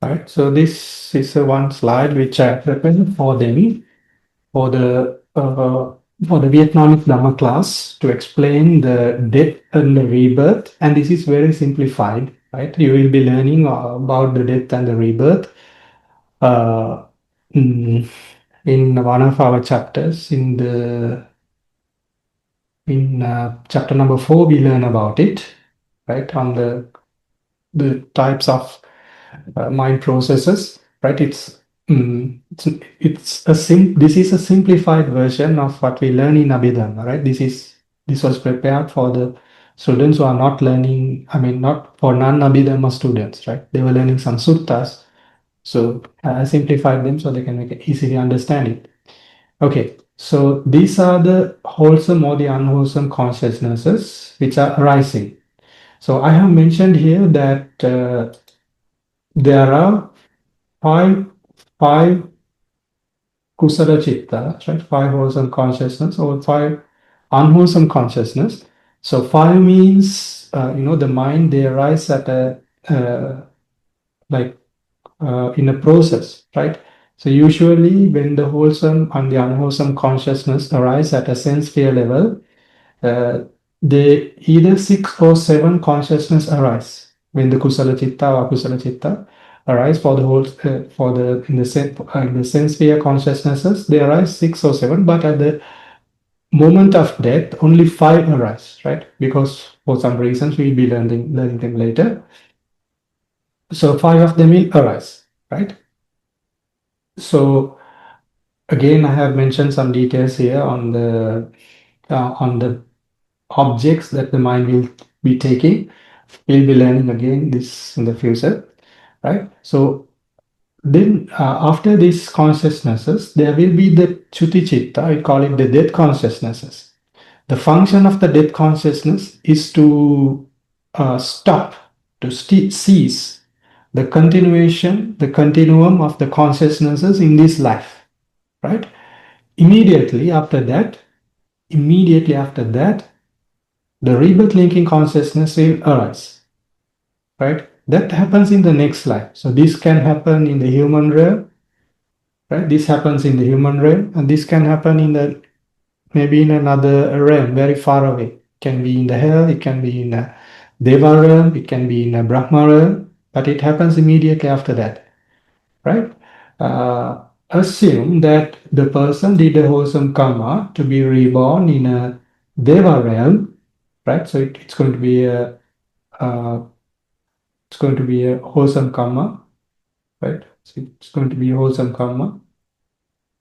Right, so this is one slide which I prepared for them for the Vietnamese Dhamma class to explain the death and the rebirth, and this is very simplified, right? You will be learning about the death and the rebirth in one of our chapters. In chapter number 4, we learn about it, right? On the types of mind processes, right? This is a simplified version of what we learn in Abhidhamma, right? This was prepared for the students who are not learning, not for non-Abhidhamma students, right? They were learning some suttas, so I simplified them so they can make it easily understand it. Okay, so these are the wholesome or the unwholesome consciousnesses which are arising. So I have mentioned here that there are five kusala chitta, right? Five wholesome consciousness or five unwholesome consciousness. So five means the mind, they arise at a in a process, right? So usually when the wholesome and the unwholesome consciousness arise at a sense-sphere level, they either 6 or 7 consciousness arise when the kusala chitta or akusala chitta arise for the whole in the sense-sphere consciousnesses. They arise 6 or 7, but at the moment of death only 5 arise, right? Because for some reasons we'll be learning them later. So 5 of them will arise, right? So again, I have mentioned some details here on the objects that the mind will be taking. We'll be learning again this in the future, right? So then after these consciousnesses, there will be the chuti chitta, I call it the death consciousnesses. The function of the death consciousness is to stop, to cease the continuum of the consciousnesses in this life, right? Immediately after that, the rebirth linking consciousness will arise, right? That happens in the next life. So this can happen in the human realm, right? This happens in the human realm, and this can happen in the maybe in another realm, very far away. It can be in the hell, it can be in a Deva realm, it can be in a Brahma realm, but it happens immediately after that, right? Assume that the person did a wholesome karma to be reborn in a Deva realm, right? So it's going to be a wholesome karma, right? So it's going to be a wholesome karma,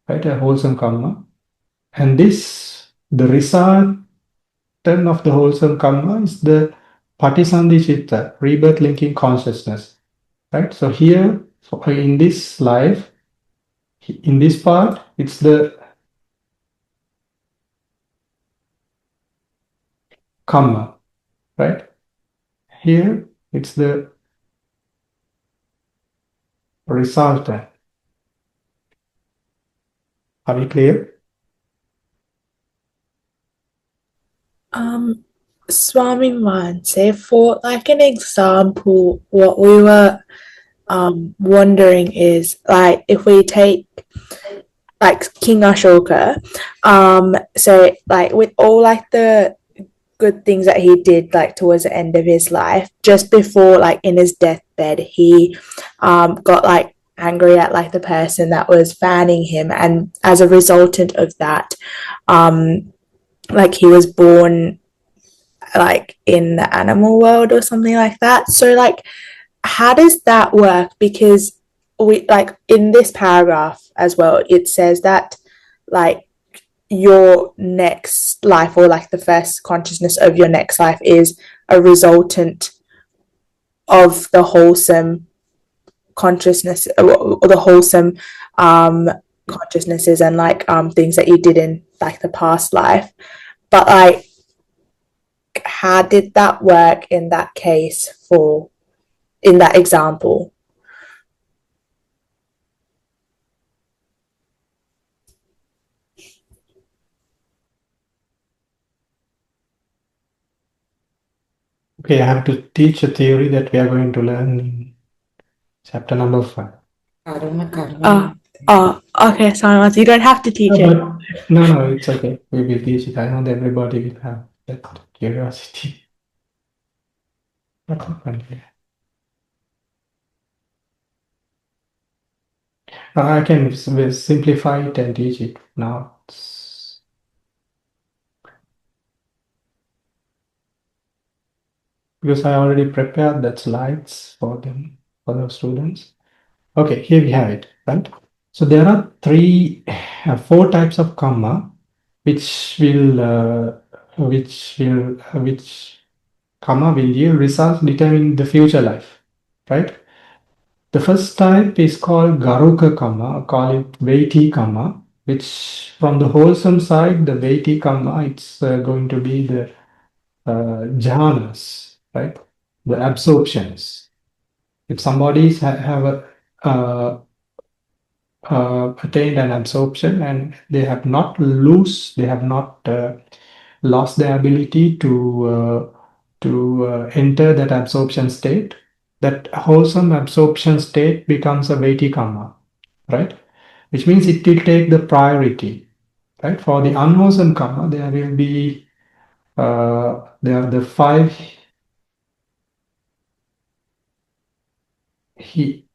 right? A wholesome karma, and the result of the wholesome karma is the Patisandhi Chitta, rebirth linking consciousness, right? So here, in this life, in this part, it's the karma, right? Here, it's the resultant. Are we clear? Swami Man, say for like an example, what we were wondering is like if we take like King Ashoka, so like with all like the good things that he did like towards the end of his life, just before like in his deathbed, he got like angry at like the person that was fanning him, and as a resultant of that, like he was born like in the animal world or something like that. So like how does that work? Because we like in this paragraph as well, it says that like your next life or like the first consciousness of your next life is a resultant of the wholesome consciousness or the wholesome consciousnesses and like things that you did in like the past life. But like how did that work in that case for in that example? Okay, I have to teach a theory that we are going to learn in chapter number 5. Okay, sorry, you don't have to teach it. No, it's okay. We will teach it. I know that everybody will have that curiosity. What happened here? I can simplify it and teach it now. Because I already prepared that slides for them, for the students. Okay, here we have it, right? So there are four types of karma, which karma will yield results determining the future life, right? The first type is called Garuka karma, call it weighty karma, which from the wholesome side, the weighty karma, it's going to be the jhanas, right? The absorptions. If somebody have attained an absorption and they have not lost their ability to enter that absorption state, that wholesome absorption state becomes a weighty karma, right? Which means it will take the priority, right? For the unwholesome karma, there will be there are the five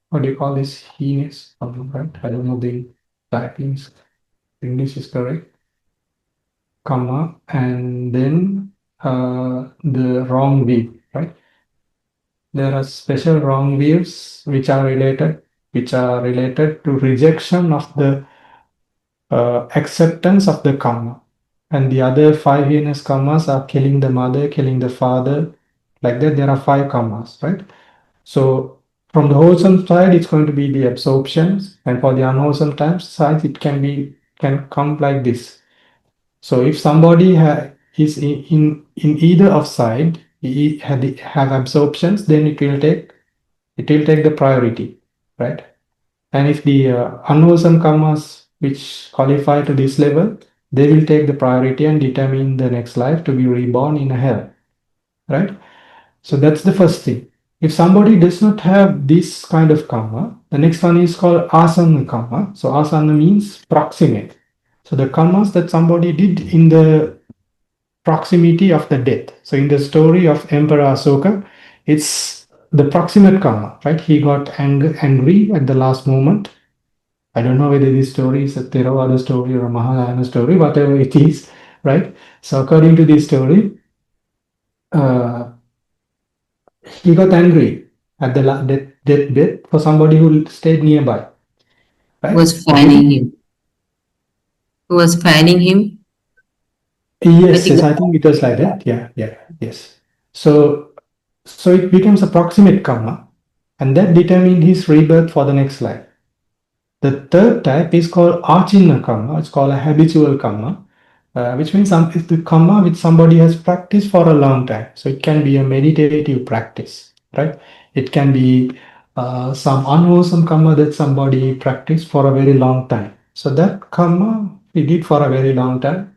what do you call this? Heinous, right? I don't know the typings. English is correct. Karma, and then the wrong view, right? There are special wrong views which are related to rejection of the acceptance of the karma. And the other five heinous karmas are killing the mother, killing the father. Like that, there are five karmas, right? So from the wholesome side, it's going to be the absorptions, and for the unwholesome side, it can come like this. So if somebody is in either of side, he have absorptions, then it will take the priority, right? And if the unwholesome karmas which qualify to this level, they will take the priority and determine the next life to be reborn in a hell, right? So that's the first thing. If somebody does not have this kind of karma, the next one is called asana karma. So asana means proximate. So the karmas that somebody did in the proximity of the death. So in the story of Emperor Asoka, it's the proximate karma, right? He got angry at the last moment. I don't know whether this story is a Theravada story or a Mahayana story, whatever it is, right? So according to this story, he got angry at the deathbed for somebody who stayed nearby, right? Was fanning him. Who was fanning him? Yes, think yes, I think it was like that. Yeah, yes. So it becomes a proximate karma, and that determined his rebirth for the next life. The third type is called achinna karma. It's called a habitual karma, which means it's the karma which somebody has practiced for a long time. So it can be a meditative practice, right? It can be some unwholesome karma that somebody practiced for a very long time. So that karma he did for a very long time,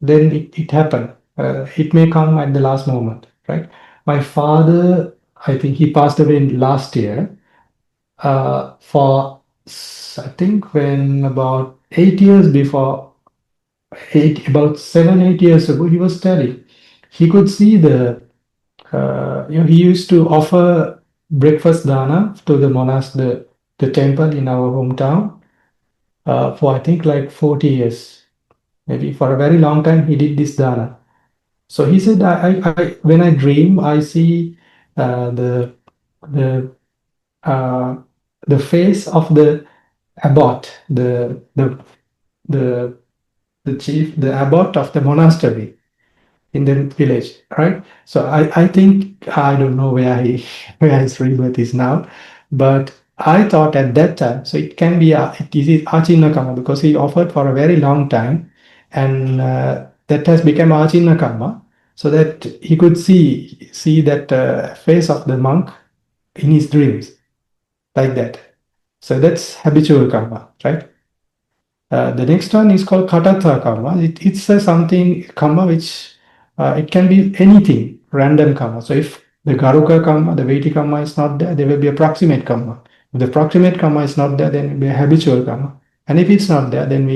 then it happened. It may come at the last moment, right? My father, I think he passed away last year. I think when about 8 years before, about 7, 8 years ago, he was telling he could see he used to offer breakfast dana to the the temple in our hometown for I think like 40 years, maybe for a very long time he did this dana. So he said, when I dream, I see the the uh, the face of the abbot, the the chief, the abbot of the monastery in the village, right? So I think I don't know where where his rebirth is now, but I thought at that time, so it can be it is Achinna Karma because he offered for a very long time, and that has become Achinna Karma, so that he could see that face of the monk in his dreams, like that. So that's habitual karma, right? The next one is called Katatha karma. It's a something karma which it can be anything, random karma. So if the Garuka karma, the Vedic karma is not there, there will be a proximate karma. If the proximate karma is not there, then it will be a habitual karma. And if it's not there, then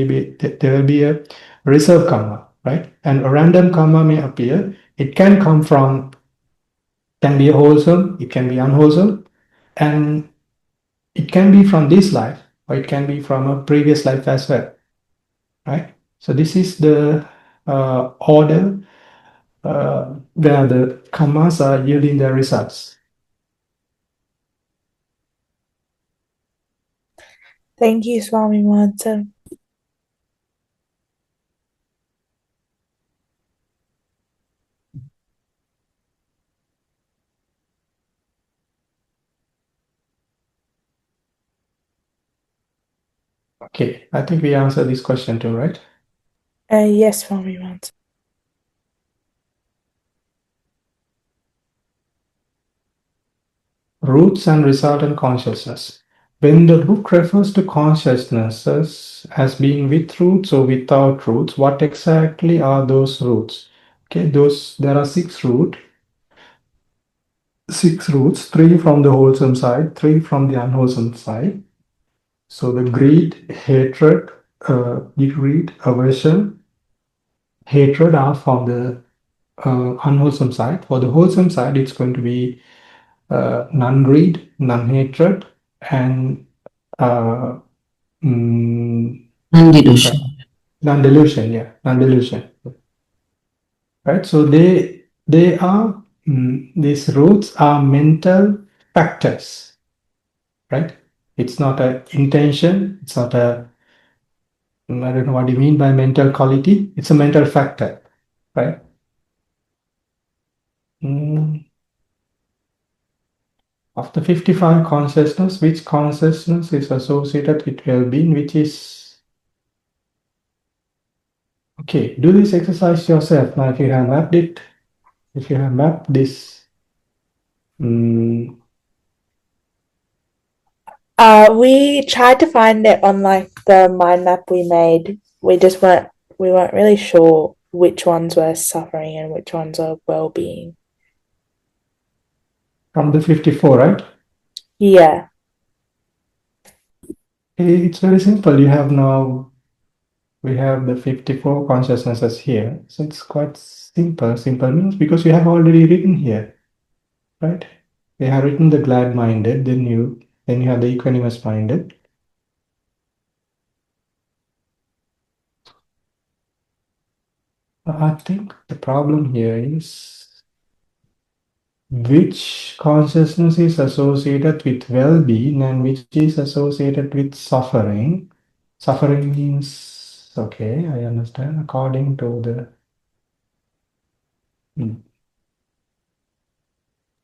there will be a reserve karma, right? And a random karma may appear. It can come from, can be wholesome, it can be unwholesome, and it can be from this life, or it can be from a previous life as well, right? So this is the order where the karmas are yielding their results. Thank you, Swami Martin. Okay, I think we answered this question too, right? Yes, Swami Martin. Roots and resultant consciousness. When the book refers to consciousnesses as being with roots or without roots, what exactly are those roots? Okay, there are six roots, 3 from the wholesome side, 3 from the unwholesome side. So the greed, hatred, aversion, hatred are from the unwholesome side. For the wholesome side, it's going to be non-greed, non-hatred, and Non-delusion. non-delusion. Yeah, non-delusion. Right. So they are these roots are mental factors. Right. It's not an intention. It's not a I don't know what you mean by mental quality. It's a mental factor, right? Of the 55 consciousness, which consciousness is associated with well-being, which is okay. Do this exercise yourself. Now, if you have mapped it, if you have mapped this, We tried to find it on like the mind map we made. We weren't really sure which ones were suffering and which ones are well-being. from the 54, right? Yeah. It's very simple. You have now we have the 54 consciousnesses here. So it's quite simple. Simple means because you have already written here, right? You have written the glad-minded, then you have the equanimous-minded. I think the problem here is which consciousness is associated with well-being and which is associated with suffering. Suffering means, okay, I understand, according to the...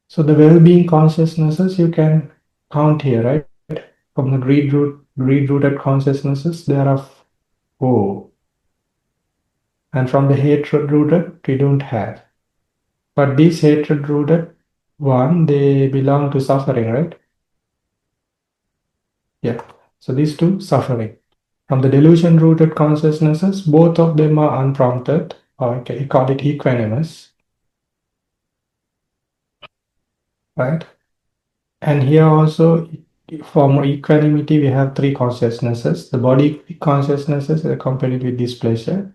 So the well-being consciousnesses you can count here, right? From the greed-rooted consciousnesses, there are 4. And from the hatred-rooted, we don't have. But these hatred-rooted one, they belong to suffering, right? Yeah. So these two, suffering. From the delusion-rooted consciousnesses, both of them are unprompted, or you call it equanimous, right? And here also, for equanimity, we have 3 consciousnesses. The body consciousnesses are accompanied with displeasure.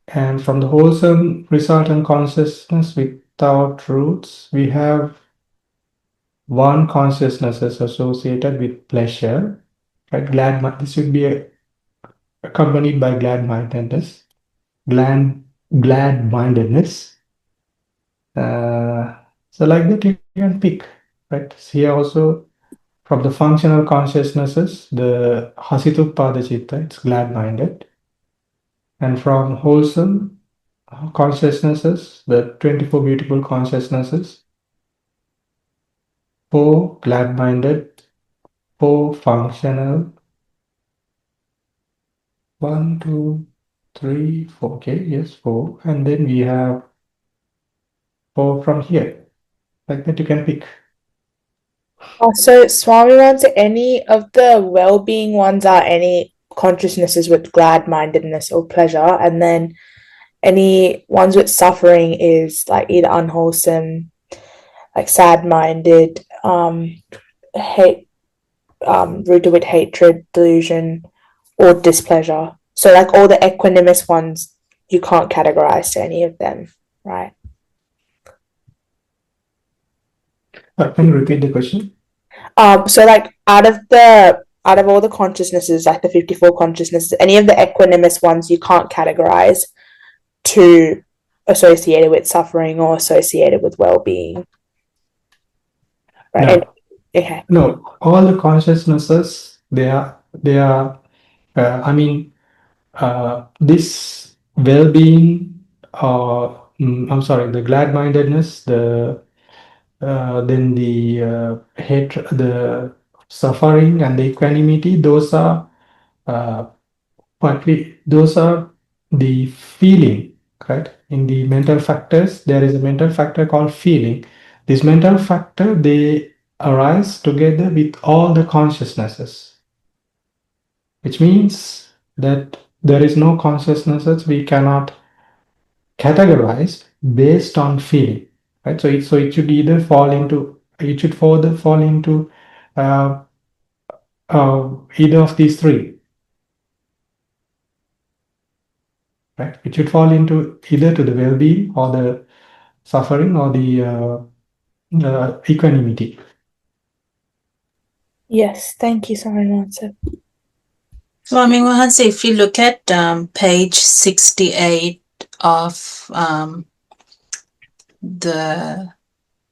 And from the wholesome resultant consciousness without roots, we have 1 consciousness is associated with pleasure, right? This should be accompanied by glad-mindedness. Glad-mindedness. So like that you can pick, right? Here also from the functional consciousnesses, the Hasitupada Chitta, it's glad-minded. And from wholesome consciousnesses, the 24 beautiful consciousnesses, 4 glad-minded, 4 functional, 1, 2, 3, 4. Okay, yes, 4. And then we have 4 from here. Like that you can pick. So Swami wants any of the well-being ones are any consciousnesses with glad-mindedness or pleasure, and then any ones with suffering is like either unwholesome, like sad-minded, hate, rooted with hatred, delusion, or displeasure. So like all the equanimous ones, you can't categorize to any of them, right? Can you repeat the question? So like out of all the consciousnesses, like the 54 consciousnesses, any of the equanimous ones you can't categorize to associated with suffering or associated with well-being, right? No. Okay. No, all the consciousnesses, they are this well-being, I'm sorry, the glad-mindedness, then the hatred, the suffering, and the equanimity. Those are those are the feeling, right? In the mental factors, there is a mental factor called feeling. This mental factor, they arise together with all the consciousnesses, which means that there is no consciousnesses we cannot categorize based on feeling, right? So it should either fall into uh, either of these 3, right? It should fall into either to the well-being or the suffering or the equanimity. Yes, thank you, Swami. Swami Wahansi, if you look at page 68 of the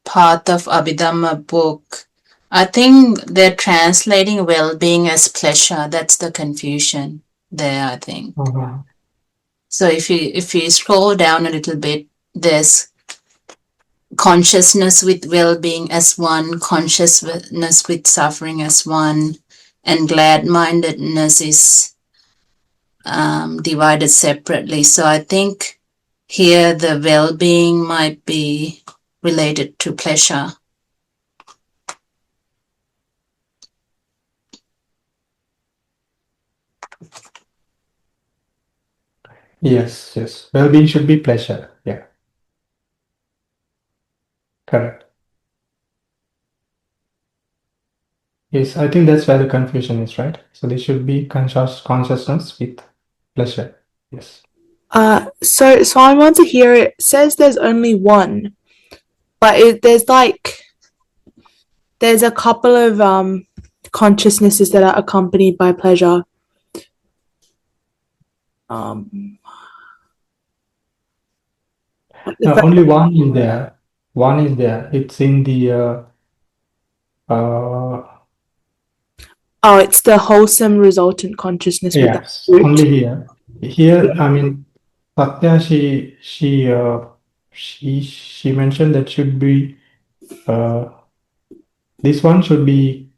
Path of Abhidhamma book, I think they're translating well-being as pleasure. That's the confusion there, I think. So if you scroll down a little bit, there's consciousness with well-being as 1, consciousness with suffering as 1, and glad-mindedness is divided separately. So I think here the well-being might be related to pleasure. Yes. Well-being should be pleasure. Yeah. Correct. Yes, I think that's where the confusion is, right? So there should be consciousness with pleasure. Yes. So I want to hear it says there's only one, but there's a couple of consciousnesses that are accompanied by pleasure. No, only one is there. One is there. It's in the it's the wholesome resultant consciousness with that yes, root. only here. Here, I mean, Satya, she mentioned that should be this one should be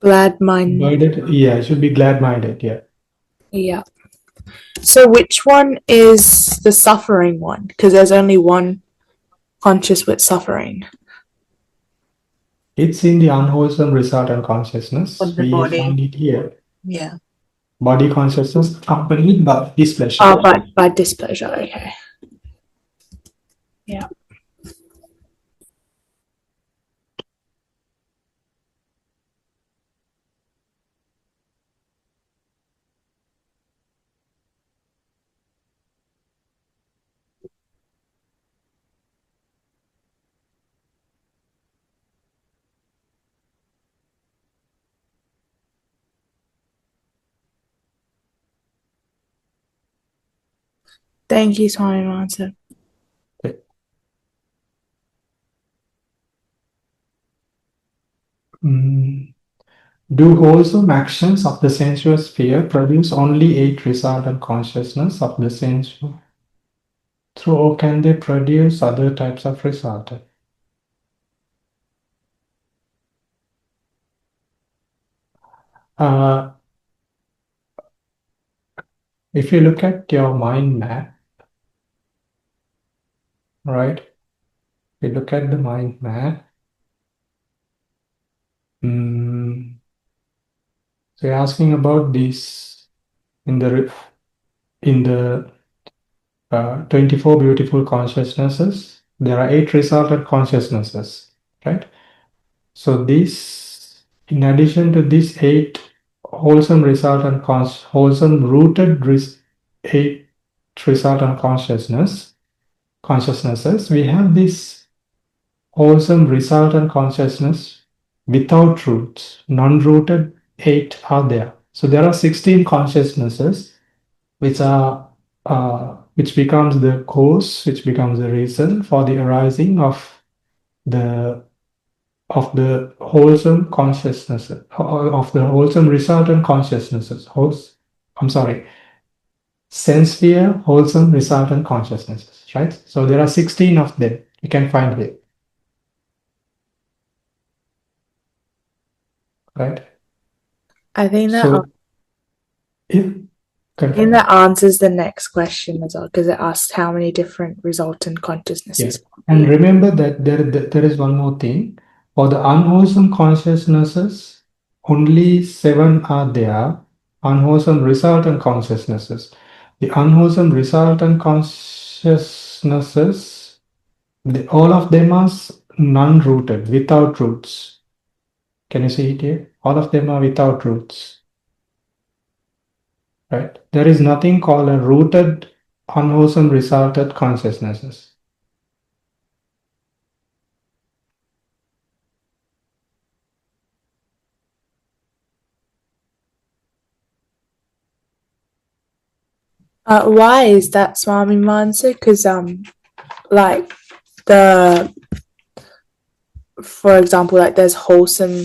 Glad-minded. Yeah, it should be glad-minded. Yeah. Yeah. So which one is the suffering one? Because there's only one conscious with suffering. It's in the unwholesome resultant consciousness. Of the We body. find it here. Yeah. Body consciousness accompanied by displeasure. Oh, by displeasure. Okay. Yeah. Thank you, Swami Mansa. Do wholesome actions of the sensual sphere produce only 8 resultant consciousness of the sensual? Or can they produce other types of resultant? If you look at your mind map, right? If you look at the mind map, so you're asking about this in the 24 beautiful consciousnesses. There are 8 resultant consciousnesses, right? So this, in addition to these 8 wholesome resultant wholesome rooted 8 resultant consciousnesses, we have this wholesome resultant consciousness without roots. Non-rooted 8 are there. So there are 16 consciousnesses which becomes the cause, which becomes the reason for the arising of the wholesome consciousnesses, of the wholesome resultant consciousnesses. Sense-sphere, wholesome resultant consciousnesses, right? So there are 16 of them. You can find it, right? I think that So, answers the next question as well, because it asks how many different resultant consciousnesses. And remember that there is one more thing. For the unwholesome consciousnesses, only 7 are there. Unwholesome resultant consciousnesses. The unwholesome resultant consciousnesses, all of them are non-rooted, without roots. Can you see it here? All of them are without roots. Right? There is nothing called a rooted, unwholesome resultant consciousnesses. Why is that, Swami Mansa? Because like for example, like there's wholesome,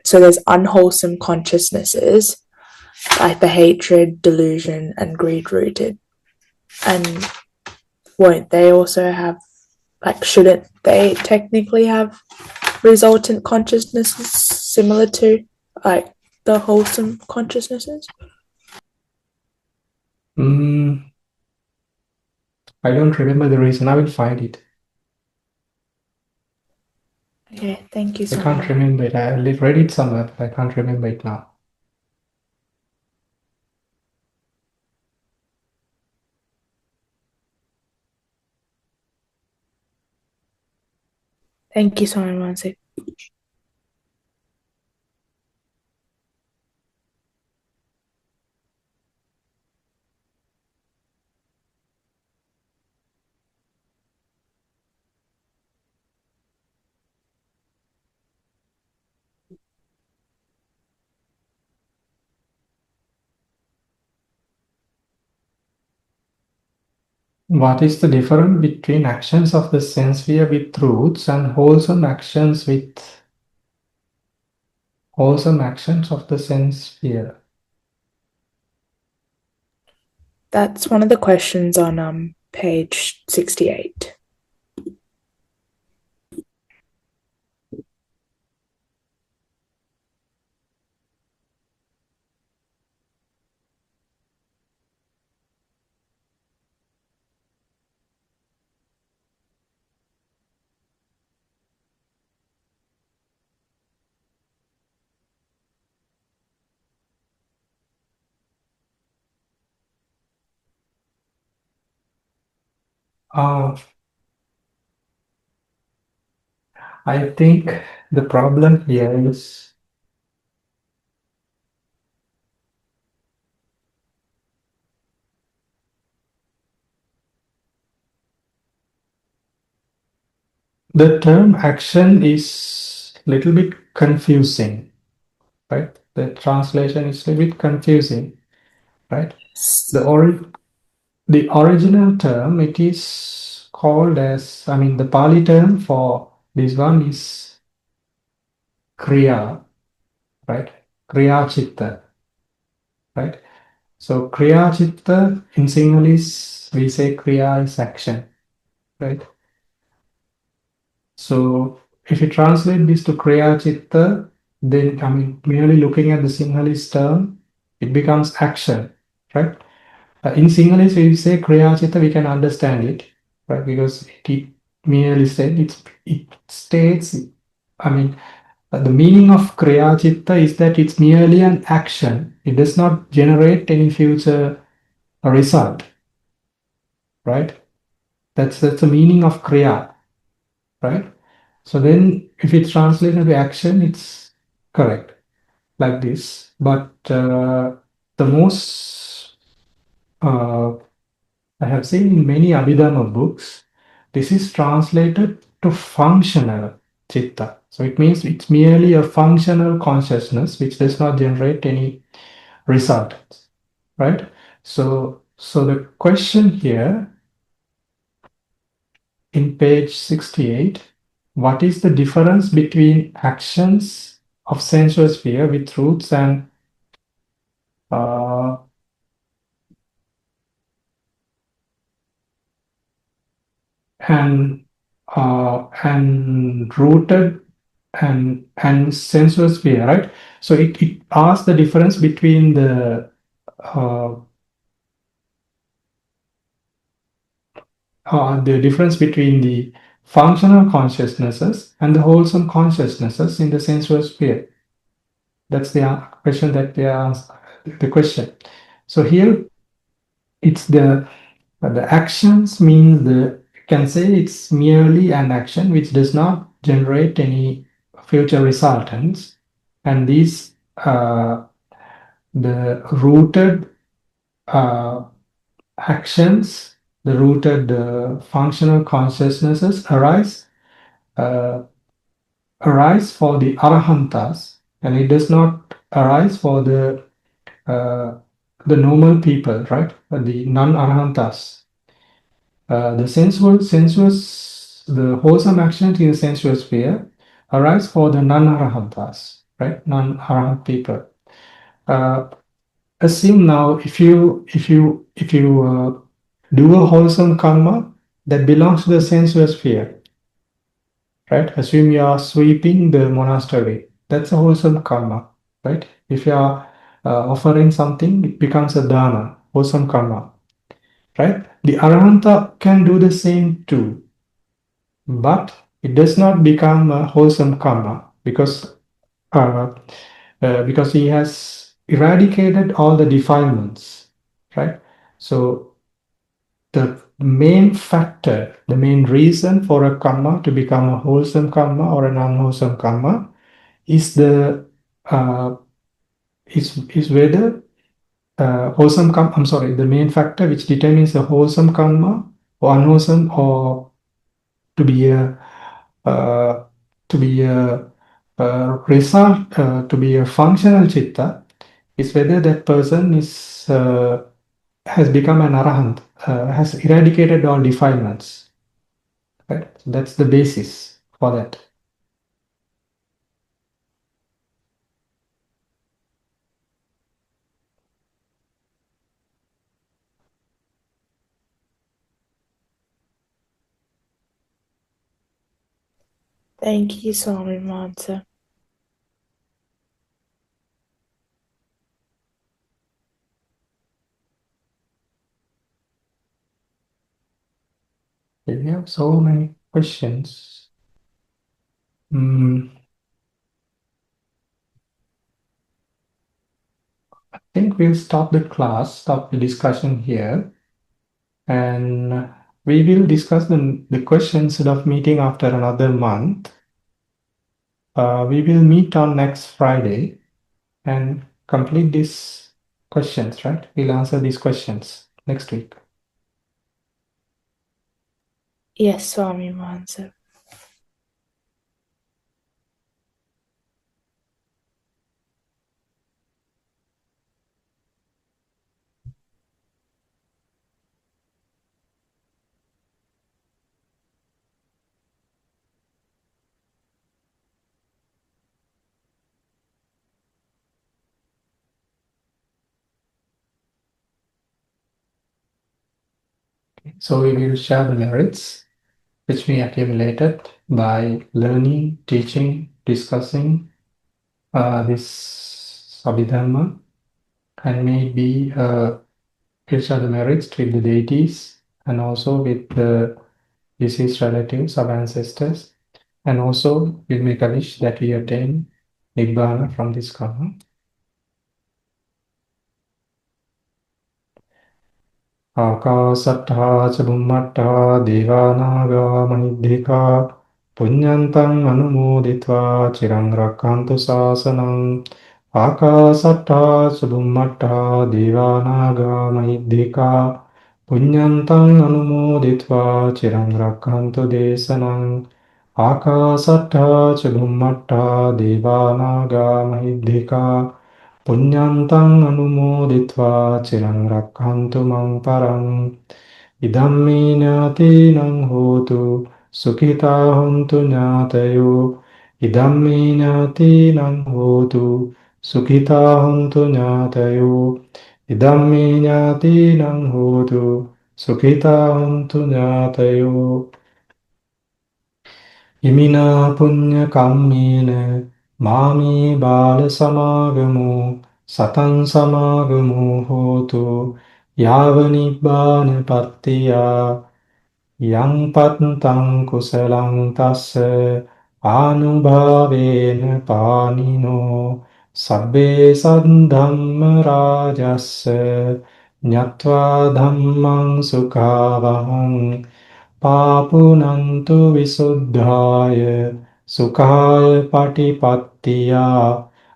so there's unwholesome consciousnesses, like the hatred, delusion, and greed rooted, and won't they also have, like, shouldn't they technically have resultant consciousnesses similar to like the wholesome consciousnesses? I don't remember the reason. I will find it. Okay, thank you. I can't remember it. I read it somewhere, but I can't remember it now. Thank you, Swami Mansa. What is the difference between actions of the sense sphere with truths and wholesome actions with wholesome actions of the sense sphere? That's one of the questions on page 68. I think the problem here is the term action is a little bit confusing, right? The translation is a little bit confusing, right? The original term, it is called as, I mean, the Pali term for this one is Kriya, right? Kriya Chitta, right? So Kriya Chitta in Sinhalese, we say Kriya is action, right? So if you translate this to Kriya Chitta, then I mean, merely looking at the Sinhalese term, it becomes action, right? In Sinhalese, when we say Kriya Chitta, we can understand it, right? Because it merely said it states, I mean, the meaning of Kriya Chitta is that it's merely an action. It does not generate any future result, right? That's the meaning of Kriya, right? So then if it's translated into action, it's correct like this. But the most I have seen in many Abhidhamma books, this is translated to functional chitta. So it means it's merely a functional consciousness which does not generate any results, right? So the question here in page 68, what is the difference between actions of Sensuous-Sphere with truths and uh, and rooted and Sensuous-Sphere, right? So it asks the difference between the difference between the functional consciousnesses and the wholesome consciousnesses in the Sensuous-Sphere. That's the question that they ask. The question. So here, it's the actions means the can say it's merely an action which does not generate any future resultants, and these the rooted actions, the rooted functional consciousnesses arise for the arahantas, and it does not arise for the normal people, right? The non-arahantas. The wholesome actions in the sensual sphere arise for the non-arahantas, right? Non-arahant people. Assume now if you do a wholesome karma that belongs to the sensual sphere, right? Assume you are sweeping the monastery. That's a wholesome karma, right? If you are offering something, it becomes a dana, wholesome karma, right? The arahanta can do the same too, but it does not become a wholesome karma because he has eradicated all the defilements, right? So the main factor, the main reason for a karma to become a wholesome karma or an unwholesome karma is the is whether wholesome karma. I'm sorry, the main factor which determines a wholesome karma or unwholesome or to be a uh, to be a result to be a functional chitta is whether that person is has become an arahant, has eradicated all defilements. Right? So that's the basis for that. Thank you, Swami Mansa. We have so many questions. I think we'll stop the class, stop the discussion here, and we will discuss the questions instead of meeting after another month. We will meet on next Friday and complete these questions, right? We'll answer these questions next week. Yes, Swami Mansa. So we will share the merits which we accumulated by learning, teaching, discussing this Abhidhamma, and maybe we'll share the merits with the deities and also with the deceased relatives of ancestors, and also we'll make a wish that we attain Nibbana from this karma. ආකාසට්ඨා ච බුම්මට්ඨා දේවානාගා මහිද්దికා පුඤ්ඤන්තං අනුමෝදිत्वा චිරං රක්ඛන්තු ශාසනං ආකාසට්ඨා ච බුම්මට්ඨා දේවානාගා මහිද්దికා පුඤ්ඤන්තං අනුමෝදිत्वा චිරං රක්ඛන්තු දේශනං ආකාසට්ඨා ච බුම්මට්ඨා දේවානාගා මහිද්దికා පුඤ්ඤන්තං අනුමෝදිत्वा චිරං රක්ඛන්තු මං පරං ඉදම්මේ ඥාතීනං හෝතු සුඛිතා හොන්තු ඥාතයෝ ඉදම්මේ ඥාතීනං හෝතු සුඛිතා හොන්තු ඥාතයෝ ඉදම්මේ ඥාතීනං හෝතු සුඛිතා හොන්තු ඥාතයෝ ඉමිනා පුඤ්ඤ කම්මේන මාමේ බාල සමාගමෝ සතං සමාගමෝ හෝතු යාව නිබ්බාන පත්තියා යං පත්තං කුසලං තස්ස ආනුභාවේන පානිනෝ සබ්බේ සද්ධම්ම රාජස්ස ඤත්වා ධම්මං සුඛාවහං පාපුනන්තු විසුද්ධාය සුඛාය පටිපත්තියා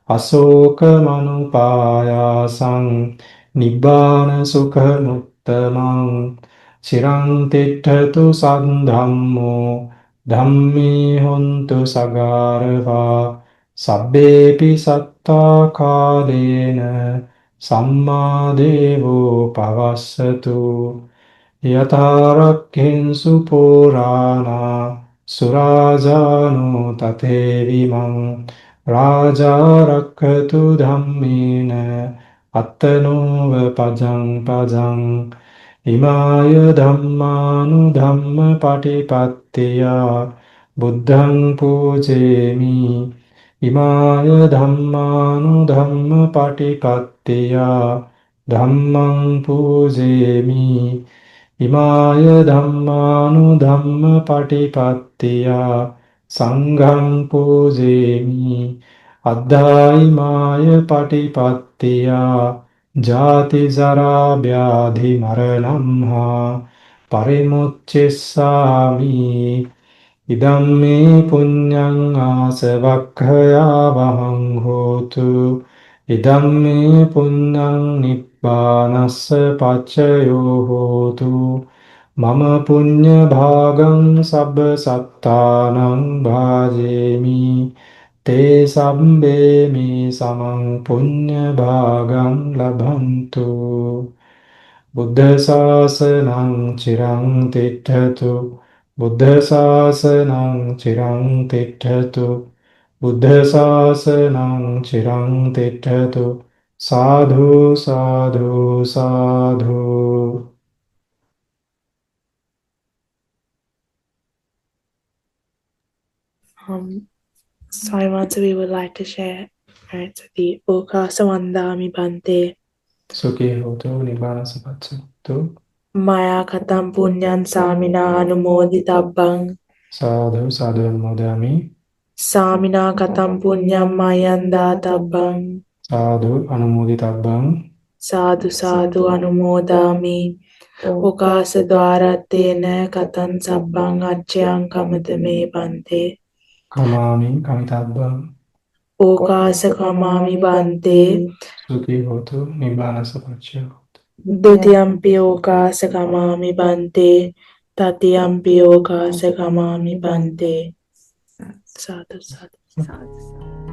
අශෝක මනුපායාසං නිබ්බාන සුඛ මුත්තමං චිරං තිට්ඨතු සද්ධම්මෝ ධම්මේ හොන්තු සගාරවා සබ්බේපි සත්තා කාලේන සම්මා දේවෝ පවස්සතු යථාරක්ඛින්සු පුරාණා සුරාජානෝ තතේවිමං රාජාරක්ඛතු ධම්මේන අත්තනෝව පජං පජං ඉමාය ධම්මානුධම්ම පටිපත්තියා බුද්ධං පූජේමි ඉමාය ධම්මානුධම්ම පටිපත්තියා ධම්මං පූජේමි ඉමාය ධම්මානුධම්ම පටිපත්තියා සංඝං පූජේමි අද්ධායිමාය පටිපත්තියා ජාති ජරා ව්‍යාධි මරණං හා පරිමුච්ඡෙස්සාමි ඉදම්මේ පුඤ්ඤං ආසවක්ඛයා වහං හෝතු ඉදම්මේ පුඤ්ඤං නිබ්බානස්ස පච්චයෝ හෝතු මම පුඤ්ඤ භාගං සබ්බ සත්තානං භාජේමි තේ සම්බේ මේ සමං පුඤ්ඤ භාගං ලබන්තු Buddha Sasanang Chirang Tithatu Buddha Sasanang Chirang Tithatu Buddha Sasanang Chirang Tithatu Sadhu Sadhu Sadhu. Simon, we would like to share, right? So the Oka Sawandami Bante. Sukhi hotu nibbana sapatsu. Maya Katam Punyan Samina Anumoditabang. Sadhu Sadhu Anumodami. Samina Katam Punyam Mayanda Tabang. Sadhu Anumoditabang. Sadhu Sadhu Anumodami. Okasa Dwaratena Katan Sabbang Achyang Kamatame Bante. Kamami Kamitabang. Okasa Kamami Bante. Sukhi hotu nibbana sapatsu. Dutiyampi Okasa Kamami Bante. Tatiyampi Okasa Kamami Bante. Sadhu Sadhu.